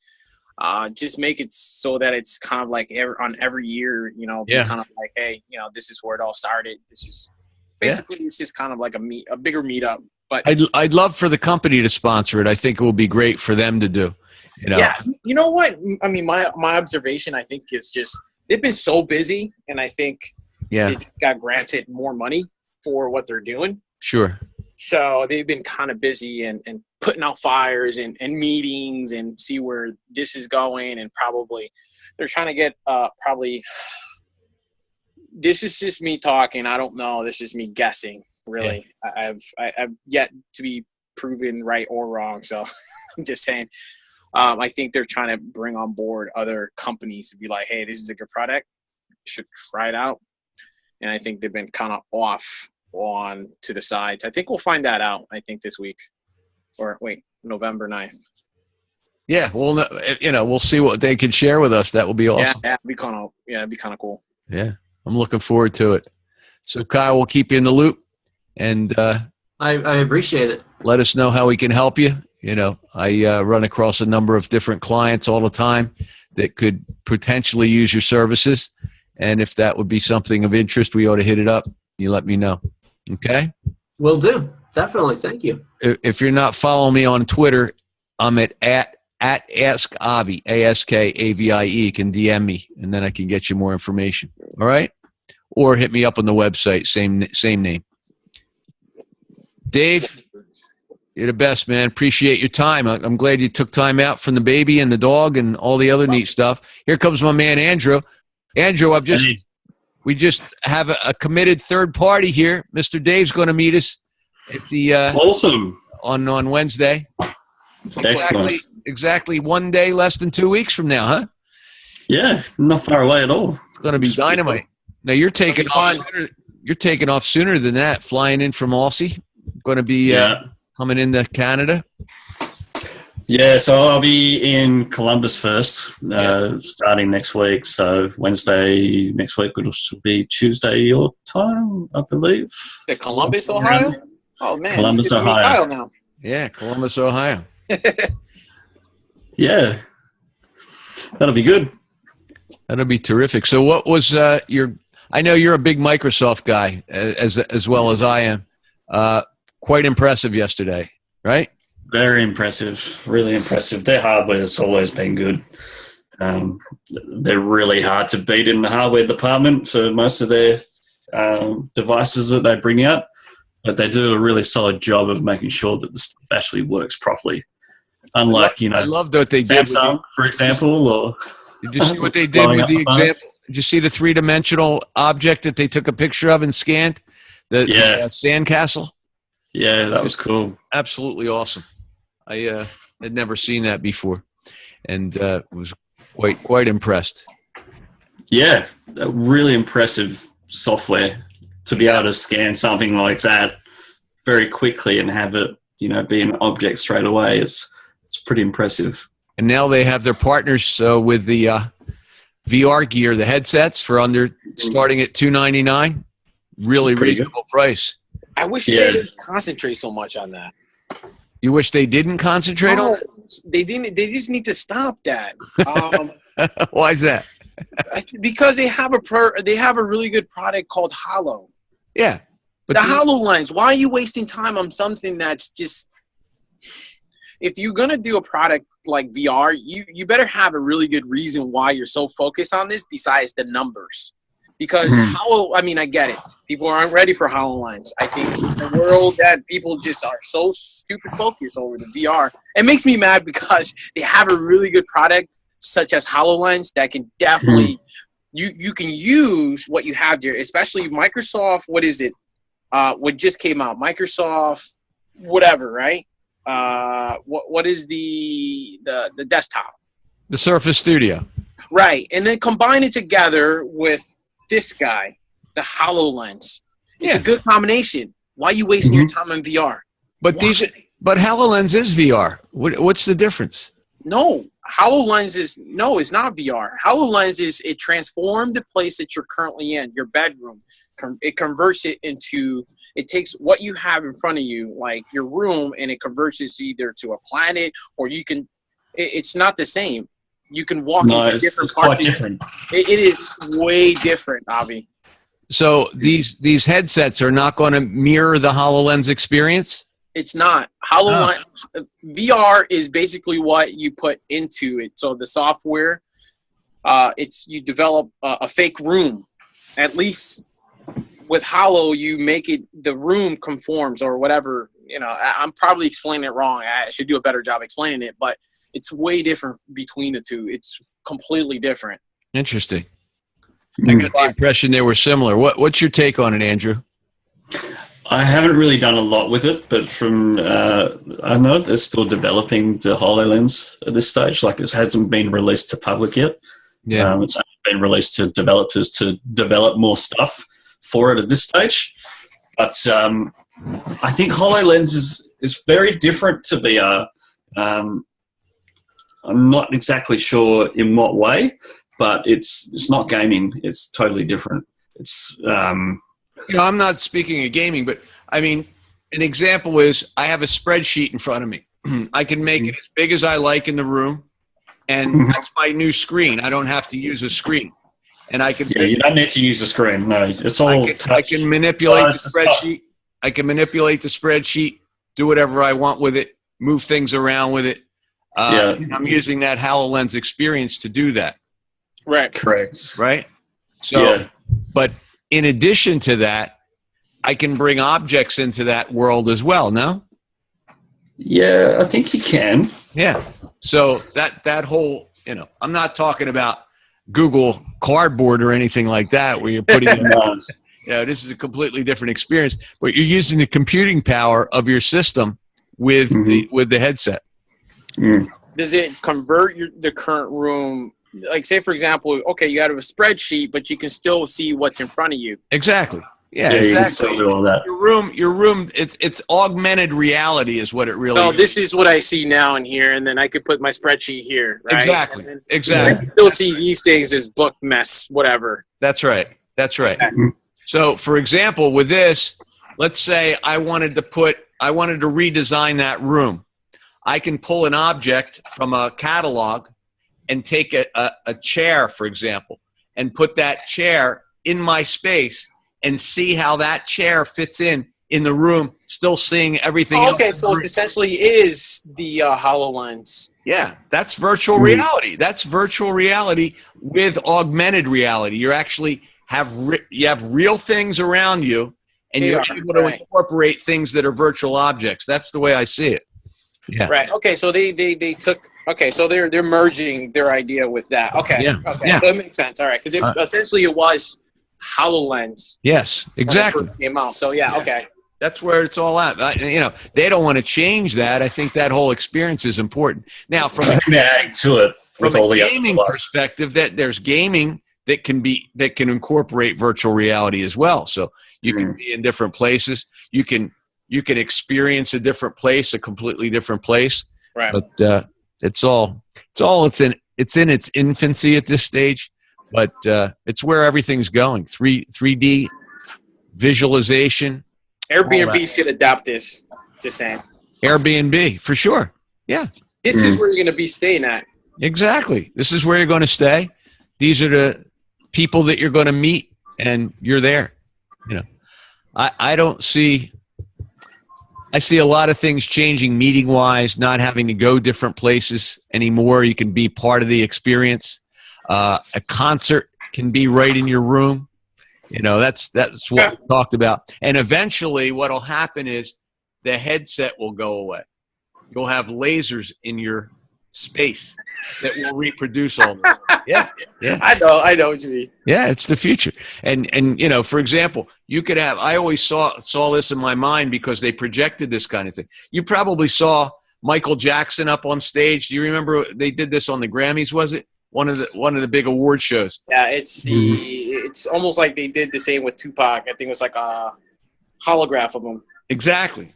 just make it so that it's kind of like every year, be Yeah. kind of like, hey, this is where it all started. This is basically it's just kind of like a bigger meetup. But I'd love for the company to sponsor it. I think it would be great for them to do. yeah, you know what? I mean, my observation, I think, is just they've been so busy, and I think Yeah. they got granted more money for what they're doing. Sure. So they've been kind of busy and putting out fires and meetings and see where this is going. And probably they're trying to get probably – this is just me talking. I don't know. This is me guessing, really. Yeah. I've yet to be proven right or wrong. So I'm just saying I think they're trying to bring on board other companies to be like, hey, this is a good product. You should try it out. And I think they've been kind of off on to the sides. I think we'll find that out, I think, this week. Or wait, November 9th. Yeah. Well, we'll see what they can share with us. That will be awesome. Yeah, it'd be kind of cool. Yeah. I'm looking forward to it. So Kyle, we'll keep you in the loop, and I appreciate it. let us know how we can help you. I run across a number of different clients all the time that could potentially use your services. And if that would be something of interest, we ought to hit it up. You let me know. Okay? Will do. Definitely. Thank you. If you're not following me on Twitter, I'm at AskAvi, AskAvie. You can DM me, and then I can get you more information. All right? Or hit me up on the website, same name. Dave, you're the best, man. Appreciate your time. I'm glad you took time out from the baby and the dog and all the other neat stuff. Here comes my man, Andrew. Andrew, we just have a committed third party here. Mr. Dave's going to meet us at the awesome on Wednesday. Excellent. Exactly 1 day, less than 2 weeks from now, huh? Yeah, not far away at all. It's going to be dynamite. Now you're taking off. You're taking off sooner than that. Flying in from Aussie. Going to be coming into Canada. Yeah, so I'll be in Columbus first, starting next week. So Wednesday next week, which will be Tuesday your time, I believe. The Columbus, Ohio? Oh, man. Columbus, Ohio. Now. Yeah, Columbus, Ohio. Yeah. That'll be good. That'll be terrific. So what was I know you're a big Microsoft guy as well as I am. Quite impressive yesterday, right? Very impressive. Really impressive. Their hardware has always been good. They're really hard to beat in the hardware department for most of their devices that they bring out. But they do a really solid job of making sure that the stuff actually works properly. Unlike, I love what they did. Samsung, for example, or did you see what they did with the example? Did you see the 3-dimensional object that they took a picture of and scanned? The sandcastle? Yeah, that was cool. Absolutely awesome. I had never seen that before, and was quite impressed. Yeah, really impressive software to be able to scan something like that very quickly and have it, be an object straight away. It's pretty impressive. And now they have their partners with the VR gear, the headsets starting at $299. Really reasonable price. I wish they didn't concentrate so much on that. You wish they didn't concentrate on it? They didn't. They just need to stop that. Why is that? Because they have a really good product called Holo. Yeah, but the HoloLens. Why are you wasting time on something that's just? If you're gonna do a product like VR, you better have a really good reason why you're so focused on this besides the numbers. Because I get it. People aren't ready for HoloLens. I think the world that people just are so stupid focused over the VR. It makes me mad because they have a really good product such as HoloLens that can definitely you can use what you have there, especially Microsoft. What is it? What just came out? Microsoft, whatever, right? What is the desktop? The Surface Studio. Right, and then combine it together with this guy, the HoloLens. It's a good combination. Why are you wasting your time on VR? But HoloLens is VR. What's the difference? No, HoloLens is it's not VR. HoloLens is it transformed the place that you're currently in, your bedroom. It converts it into. It takes what you have in front of you, like your room, and it converts it either to a planet or you can. It's not the same. You can walk into different parts. It's quite different. It is way different, Avi. So these headsets are not going to mirror the HoloLens experience? It's not. HoloLens VR is basically what you put into it. So the software, you develop a fake room. At least with Holo, you make it the room conforms or whatever. I'm probably explaining it wrong. I should do a better job explaining it, but it's way different between the two. It's completely different. Interesting. I got the impression they were similar. What's your take on it, Andrew? I haven't really done a lot with it, but from I know they're still developing the HoloLens at this stage. Like it hasn't been released to public yet. Yeah, it's only been released to developers to develop more stuff for it at this stage. But I think HoloLens is very different to VR. I'm not exactly sure in what way, but it's not gaming. It's totally different. It's I'm not speaking of gaming, but I mean, an example is I have a spreadsheet in front of me. I can make it as big as I like in the room, and that's my new screen. I don't have to use a screen, and I can. Yeah, you don't need to use a screen. No, it's all. I can manipulate Oh, the it's spreadsheet. I can manipulate the spreadsheet, do whatever I want with it, move things around with it. I'm using that HoloLens experience to do that. Right. Correct. Right. So, but in addition to that, I can bring objects into that world as well. No. Yeah, I think you can. Yeah. So that whole, I'm not talking about Google Cardboard or anything like that where you're putting in, this is a completely different experience, but you're using the computing power of your system with the headset. Does it convert the current room? Like, say, for example, okay, you got a spreadsheet, but you can still see what's in front of you. Exactly. Yeah, You can exactly. still do all that. Your room. It's augmented reality is what it really No, is. this is what I see now in here, and then I could put my spreadsheet here, right? Exactly. And then Exactly. I can still see these things as book mess, whatever. That's right. That's right. So, for example, with this, let's say I wanted to redesign that room. I can pull an object from a catalog and take a chair, for example, and put that chair in my space and see how that chair fits in the room, still seeing everything else. Okay, so it essentially is the HoloLens. Yeah, that's virtual reality. That's virtual reality with augmented reality. You actually have real things around you, and you're able to incorporate things that are virtual objects. That's the way I see it. Yeah. Right. Okay. So they took. Okay. So they're merging their idea with that. Okay. Yeah. Okay. Yeah. So that makes sense. All right. Because essentially it was HoloLens. Yes. Exactly. When it first came out. So yeah. Okay. That's where it's all at. They don't want to change that. I think that whole experience is important. Now, from a gaming perspective, that there's gaming that can incorporate virtual reality as well. So you can be in different places. You can experience a different place, a completely different place. Right. But it's in its infancy at this stage. But it's where everything's going. 3D visualization. Airbnb should adopt this. Just saying. Airbnb for sure. Yeah. This is where you're going to be staying at. Exactly. This is where you're going to stay. These are the people that you're going to meet, and you're there. I see a lot of things changing meeting wise, not having to go different places anymore. You can be part of the experience. A concert can be right in your room. That's what we talked about. And eventually what will happen is the headset will go away. You'll have lasers in your space that will reproduce all this. Yeah. I know what you mean. Yeah, it's the future. And for example, you could have, I always saw this in my mind because they projected this kind of thing. You probably saw Michael Jackson up on stage. Do you remember they did this on the Grammys, was it? One of the big award shows. Yeah, it's almost like they did the same with Tupac. I think it was like a holograph of him. Exactly.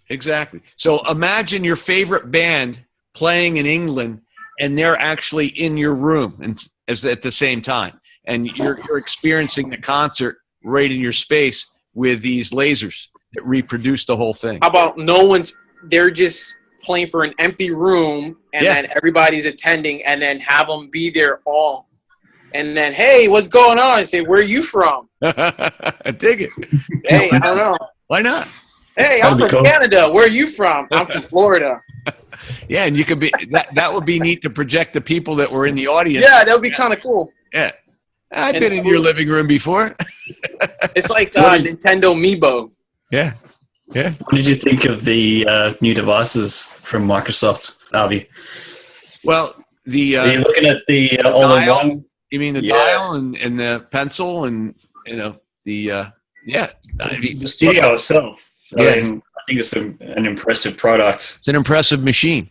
So imagine your favorite band playing in England, and they're actually in your room and at the same time, and you're experiencing the concert right in your space with these lasers that reproduce the whole thing. How about they're just playing for an empty room, and then everybody's attending, and then have them be there all, and then, hey, what's going on? And say, where are you from? I dig it. Hey, I don't know. Why not? Hey, I'm from Canada. Where are you from? I'm from Florida. Yeah, and you could be that would be neat to project the people that were in the audience. Yeah, that would be kind of cool. Yeah, I've been in your living room before. It's like Nintendo Amiibo. Yeah. What did you think of the new devices from Microsoft, Avi? Well, are you looking at the all-in-one? You mean the dial and the pencil and the studio itself? I think it's an impressive product. It's an impressive machine.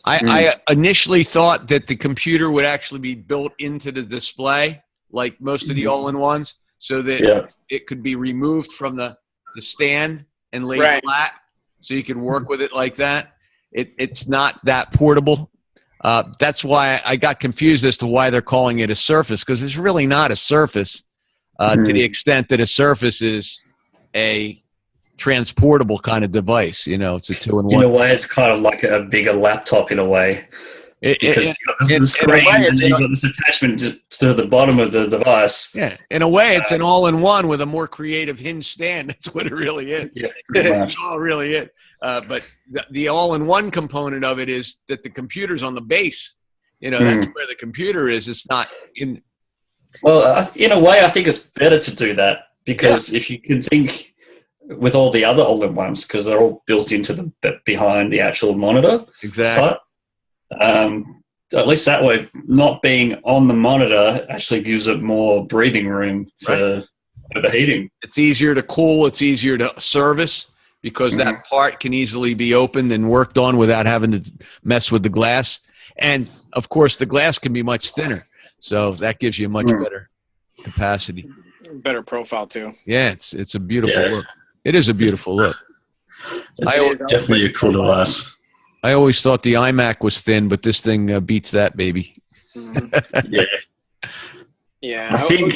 I initially thought that the computer would actually be built into the display, like most of the all-in-ones, so that it could be removed from the stand and laid flat, so you can work with it like that. It's not that portable. That's why I got confused as to why they're calling it a Surface, because it's really not a Surface to the extent that a Surface is a transportable kind of device. It's a 2-in-1. In a way, it's kind of like a bigger laptop in a way. because you've got the screen and then you've got this attachment to the bottom of the device. Yeah, in a way, it's an all-in-one with a more creative hinge stand. That's what it really is. Yeah, pretty much. That's all it really is. But the all-in-one component of it is that the computer's on the base. You know, that's where the computer is. It's not in. Well, in a way, I think it's better to do that because if you can think with all the other all-in-ones, because they're all built into the behind the actual monitor. Exactly. At least that way, not being on the monitor actually gives it more breathing room for overheating. It's easier to cool. It's easier to service because that part can easily be opened and worked on without having to mess with the glass. And, of course, the glass can be much thinner. So that gives you a much better capacity. Better profile, too. Yeah, it's a beautiful look. It is a beautiful look. It's definitely a cool device. I always thought the iMac was thin, but this thing beats that baby. Yeah. I think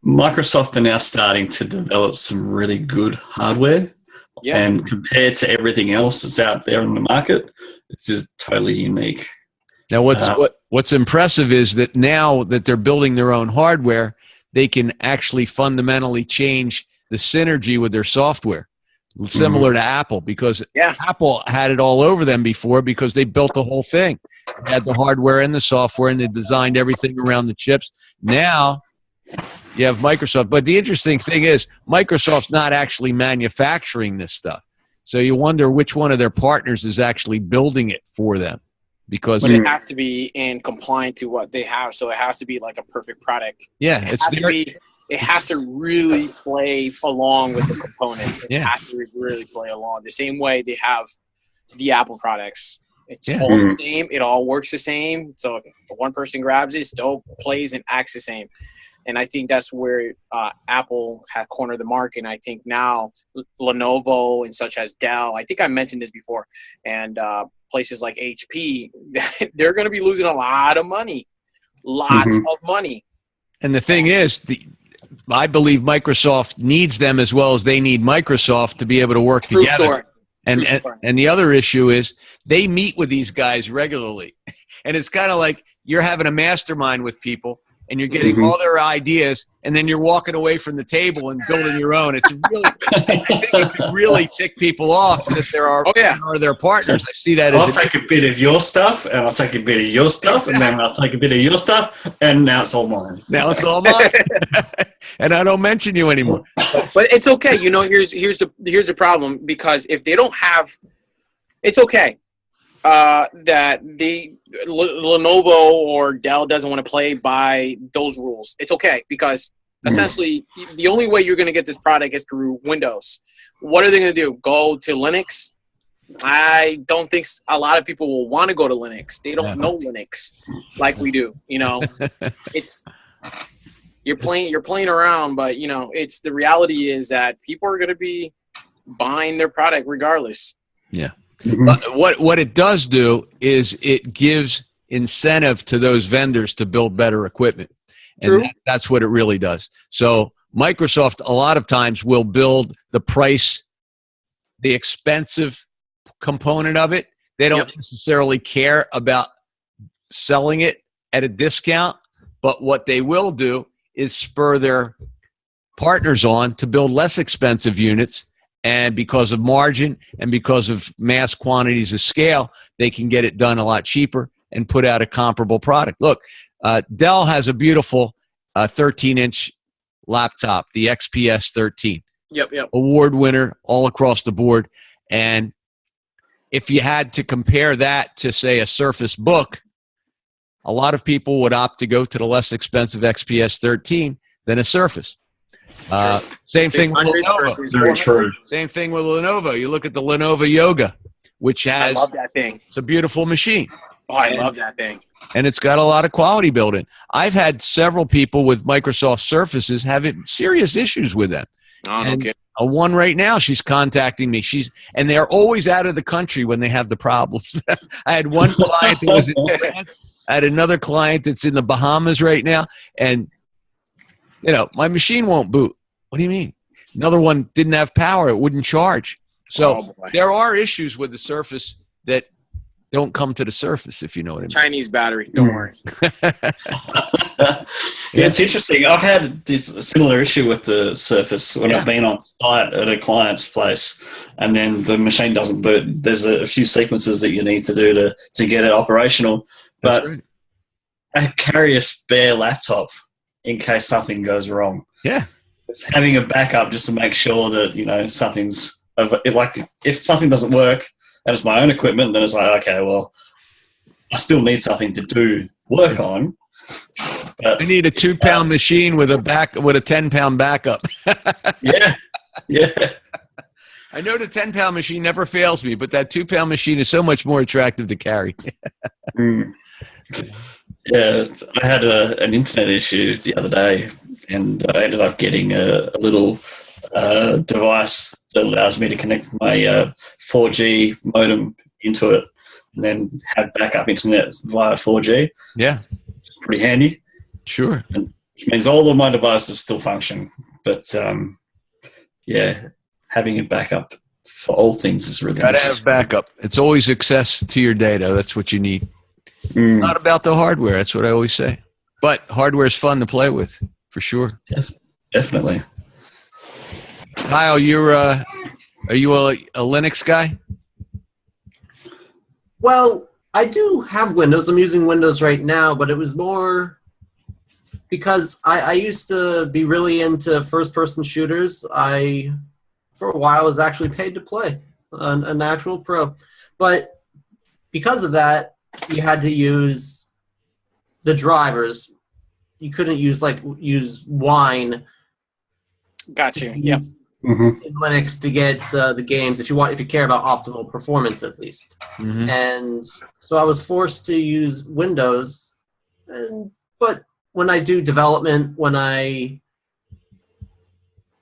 Microsoft are now starting to develop some really good hardware. Yeah. And compared to everything else that's out there in the market, it's just totally unique. Now, what's impressive is that now that they're building their own hardware, they can actually fundamentally change the synergy with their software, similar to Apple, because Apple had it all over them before because they built the whole thing. They had the hardware and the software, and they designed everything around the chips. Now you have Microsoft. But the interesting thing is Microsoft's not actually manufacturing this stuff. So you wonder which one of their partners is actually building it for them. Because it has to be in compliant to what they have, so it has to be like a perfect product. Yeah, it has to really play along with the components. It has to really play along the same way they have the Apple products. It's all the same. It all works the same. So if one person grabs it, it still plays and acts the same. And I think that's where Apple had cornered the market. And I think now Lenovo and such as Dell, I think I mentioned this before, and places like HP, they're going to be losing a lot of money. Lots of money. And the thing is, I believe Microsoft needs them as well as they need Microsoft to be able to work True together. Story. And the other issue is they meet with these guys regularly. And it's kind of like you're having a mastermind with people and you're getting all their ideas, and then you're walking away from the table and building your own. It's really, I think it could really tick people off that there are their partners. I see that. I'll take a bit of your stuff, and I'll take a bit of your stuff, and then I'll take a bit of your stuff, and now it's all mine. Now it's all mine, and I don't mention you anymore. But it's okay. You know, here's the problem, because if they don't have, it's okay that Lenovo or Dell doesn't want to play by those rules. It's okay, because essentially the only way you're going to get this product is through Windows. What are they going to do? Go to Linux? I don't think a lot of people will want to go to Linux. They don't know Linux like we do. You know, it's you're playing around, but you know, it's the reality is that people are going to be buying their product regardless. Yeah. What it does do is it gives incentive to those vendors to build better equipment. And that's what it really does. So Microsoft a lot of times will build the price, the expensive component of it. They don't necessarily care about selling it at a discount, but what they will do is spur their partners on to build less expensive units. And because of margin and because of mass quantities of scale, they can get it done a lot cheaper and put out a comparable product. Look, Dell has a beautiful 13-inch laptop, the XPS 13. Yep. Award winner all across the board. And if you had to compare that to, say, a Surface Book, a lot of people would opt to go to the less expensive XPS 13 than a Surface. Same thing with Lenovo. Very true. Same thing with Lenovo. You look at the Lenovo Yoga, which has, I love that thing. It's a beautiful machine. Oh, I love that thing. And it's got a lot of quality built in. I've had several people with Microsoft Surfaces having serious issues with them. Oh, no kidding. One right now, she's contacting me. And they're always out of the country when they have the problems. I had one client that was in France. I had another client that's in the Bahamas right now. And you know, my machine won't boot. What do you mean? Another one didn't have power. It wouldn't charge. So there are issues with the Surface that don't come to the surface, if you know what I mean. Chinese battery. Don't worry. Yeah, it's interesting. I've had this similar issue with the Surface when I've been on site at a client's place, and then the machine doesn't boot. There's a few sequences that you need to do to get it operational. But That's right. I carry a spare laptop in case something goes wrong. Yeah. It's having a backup just to make sure that something's like if something doesn't work and it's my own equipment, then it's like, okay, well, I still need something to do work on. But, I need a 2-pound machine with a 10-pound backup. yeah. I know the 10-pound machine never fails me, but that 2-pound machine is so much more attractive to carry. Yeah, I had an internet issue the other day, and I ended up getting a little device that allows me to connect my 4G modem into it and then have backup internet via 4G. Yeah. Pretty handy. Sure. Which means all of my devices still function. But, having a backup for all things is really Gotta nice. have backup. It's always access to your data. That's what you need. Not about the hardware. That's what I always say. But hardware is fun to play with, for sure. Definitely. Kyle, are you a Linux guy? Well, I do have Windows. I'm using Windows right now, but it was more because I used to be really into first-person shooters. For a while, was actually paid to play an actual pro. But because of that, you had to use the drivers. You couldn't use Wine. Gotcha. Yeah. In Linux to get the games if you care about optimal performance at least. Mm-hmm. And so I was forced to use Windows. But when I do development, when I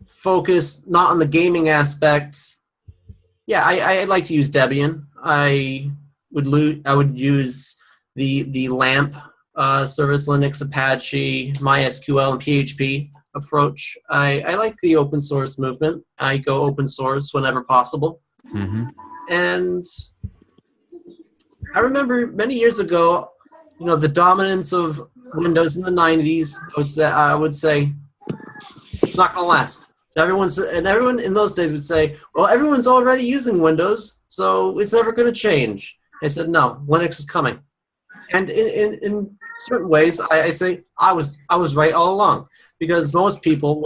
focus not on the gaming aspect, I like to use Debian. I would use the LAMP service, Linux, Apache, MySQL, and PHP approach. I like the open source movement. I go open source whenever possible. Mm-hmm. And I remember many years ago, the dominance of Windows in the 90s was that I would say it's not going to last. Everyone in those days would say, well, everyone's already using Windows, so it's never going to change. I said, no, Linux is coming. And in certain ways, I say I was right all along. Because most people,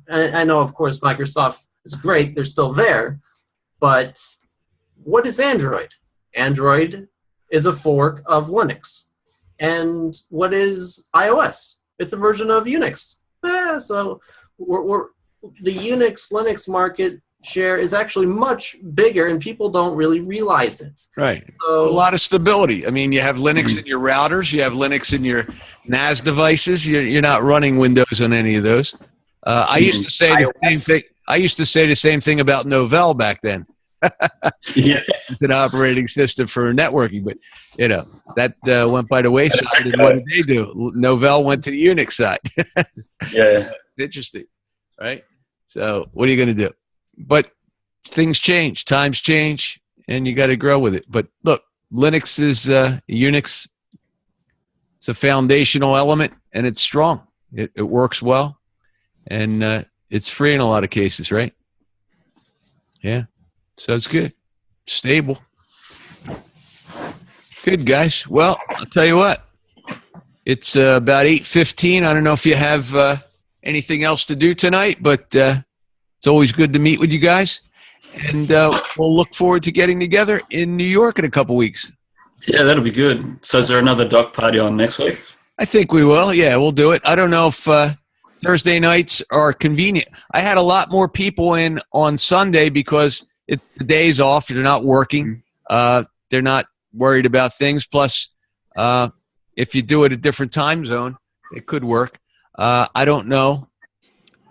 I know, of course, Microsoft is great, they're still there, but what is Android? Android is a fork of Linux. And what is iOS? It's a version of Unix. So the Unix-Linux market share is actually much bigger, and people don't really realize it. Right. So, a lot of stability. I mean, you have Linux in your routers. You have Linux in your NAS devices. You're not running Windows on any of those. I used to say the same thing. I used to say the same thing about Novell back then. It's an operating system for networking, but that went by the wayside. And what did they do? Novell went to the Unix side. Yeah. It's interesting, right? So what are you going to do? But things change, times change, and you got to grow with it. But look, Linux is Unix. It's a foundational element, and it's strong. It works well, and it's free in a lot of cases, right? Yeah, so it's good, stable. Good, guys. Well, I'll tell you what. It's about 8:15. I don't know if you have anything else to do tonight, but it's always good to meet with you guys. And we'll look forward to getting together in New York in a couple weeks. Yeah, that'll be good. So is there another doc party on next week? I think we will. Yeah, we'll do it. I don't know if Thursday nights are convenient. I had a lot more people in on Sunday because the day's off. They're not working. They're not worried about things. Plus, if you do it a different time zone, it could work. I don't know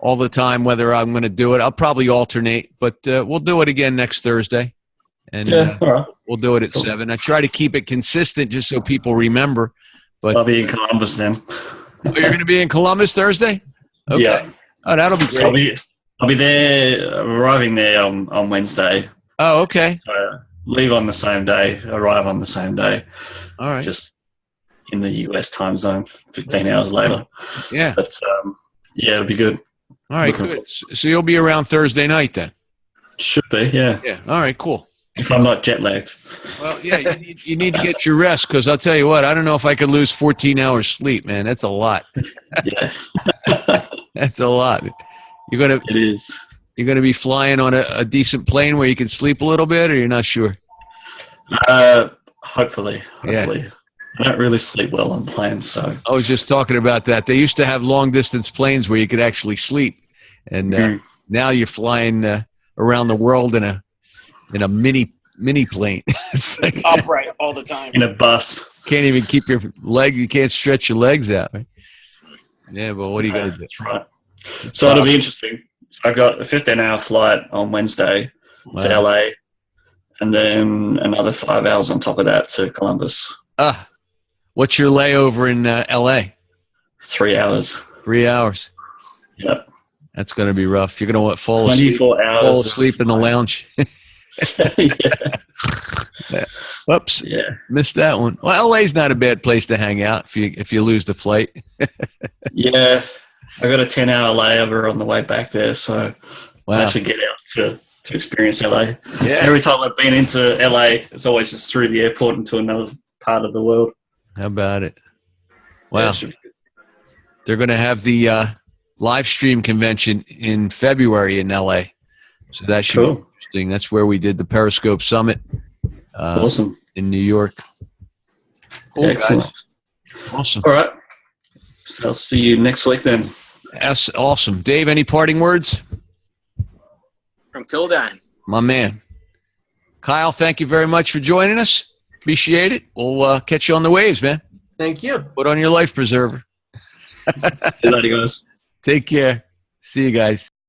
all the time whether I'm going to do it. I'll probably alternate, but we'll do it again next Thursday. And all right. We'll do it at 7. I try to keep it consistent just so people remember. But I'll be in Columbus then. Oh, you're going to be in Columbus Thursday? Okay. Yeah. Oh, that'll be great. I'll be there, arriving there on Wednesday. Oh, okay. So leave on the same day, arrive on the same day, All right. just in the US time zone, 15 hours later. Yeah. But yeah, it'll be good. All right, Looking good. So you'll be around Thursday night then? Should be, yeah. Yeah. All right, cool. If I'm not jet lagged. Well, yeah, you need to get your rest because I'll tell you what, I don't know if I could lose 14 hours sleep, man. That's a lot. Yeah. That's a lot. It is. You're gonna be flying on a decent plane where you can sleep a little bit, or you're not sure? Hopefully. Yeah. I don't really sleep well on planes, so. I was just talking about that. They used to have long distance planes where you could actually sleep, and now you're flying around the world in a mini plane. It's like, Upright all the time. In a bus. can't even keep your leg. You can't stretch your legs out. Right? Yeah, but what are you gonna do? That's right. So it'll be interesting. So I got a 15-hour flight on Wednesday to Wow. LA, and then another 5 hours on top of that to Columbus. What's your layover in LA? 3 hours. 3 hours. Yep. That's gonna be rough. You're gonna fall asleep. 24 hours. Fall asleep in the lounge. Yeah. Whoops. Yeah. Missed that one. Well, LA's not a bad place to hang out if you lose the flight. Yeah. I got a 10-hour layover on the way back there, so I Wow. should get out to experience LA. Yeah. Every time I've been into LA, it's always just through the airport into another part of the world. How about it? Yeah, Wow. it should be good. They're going to have the live stream convention in February in LA. So that should be Cool. interesting. That's where we did the Periscope Summit Awesome. in New York. Cool, guys. Excellent. Awesome. All right. So I'll see you next week then. That's awesome. Dave, any parting words? Until then. My man. Kyle, thank you very much for joining us. Appreciate it. We'll catch you on the waves, man. Thank you. Put on your life preserver. See you later, guys. Take care. See you guys.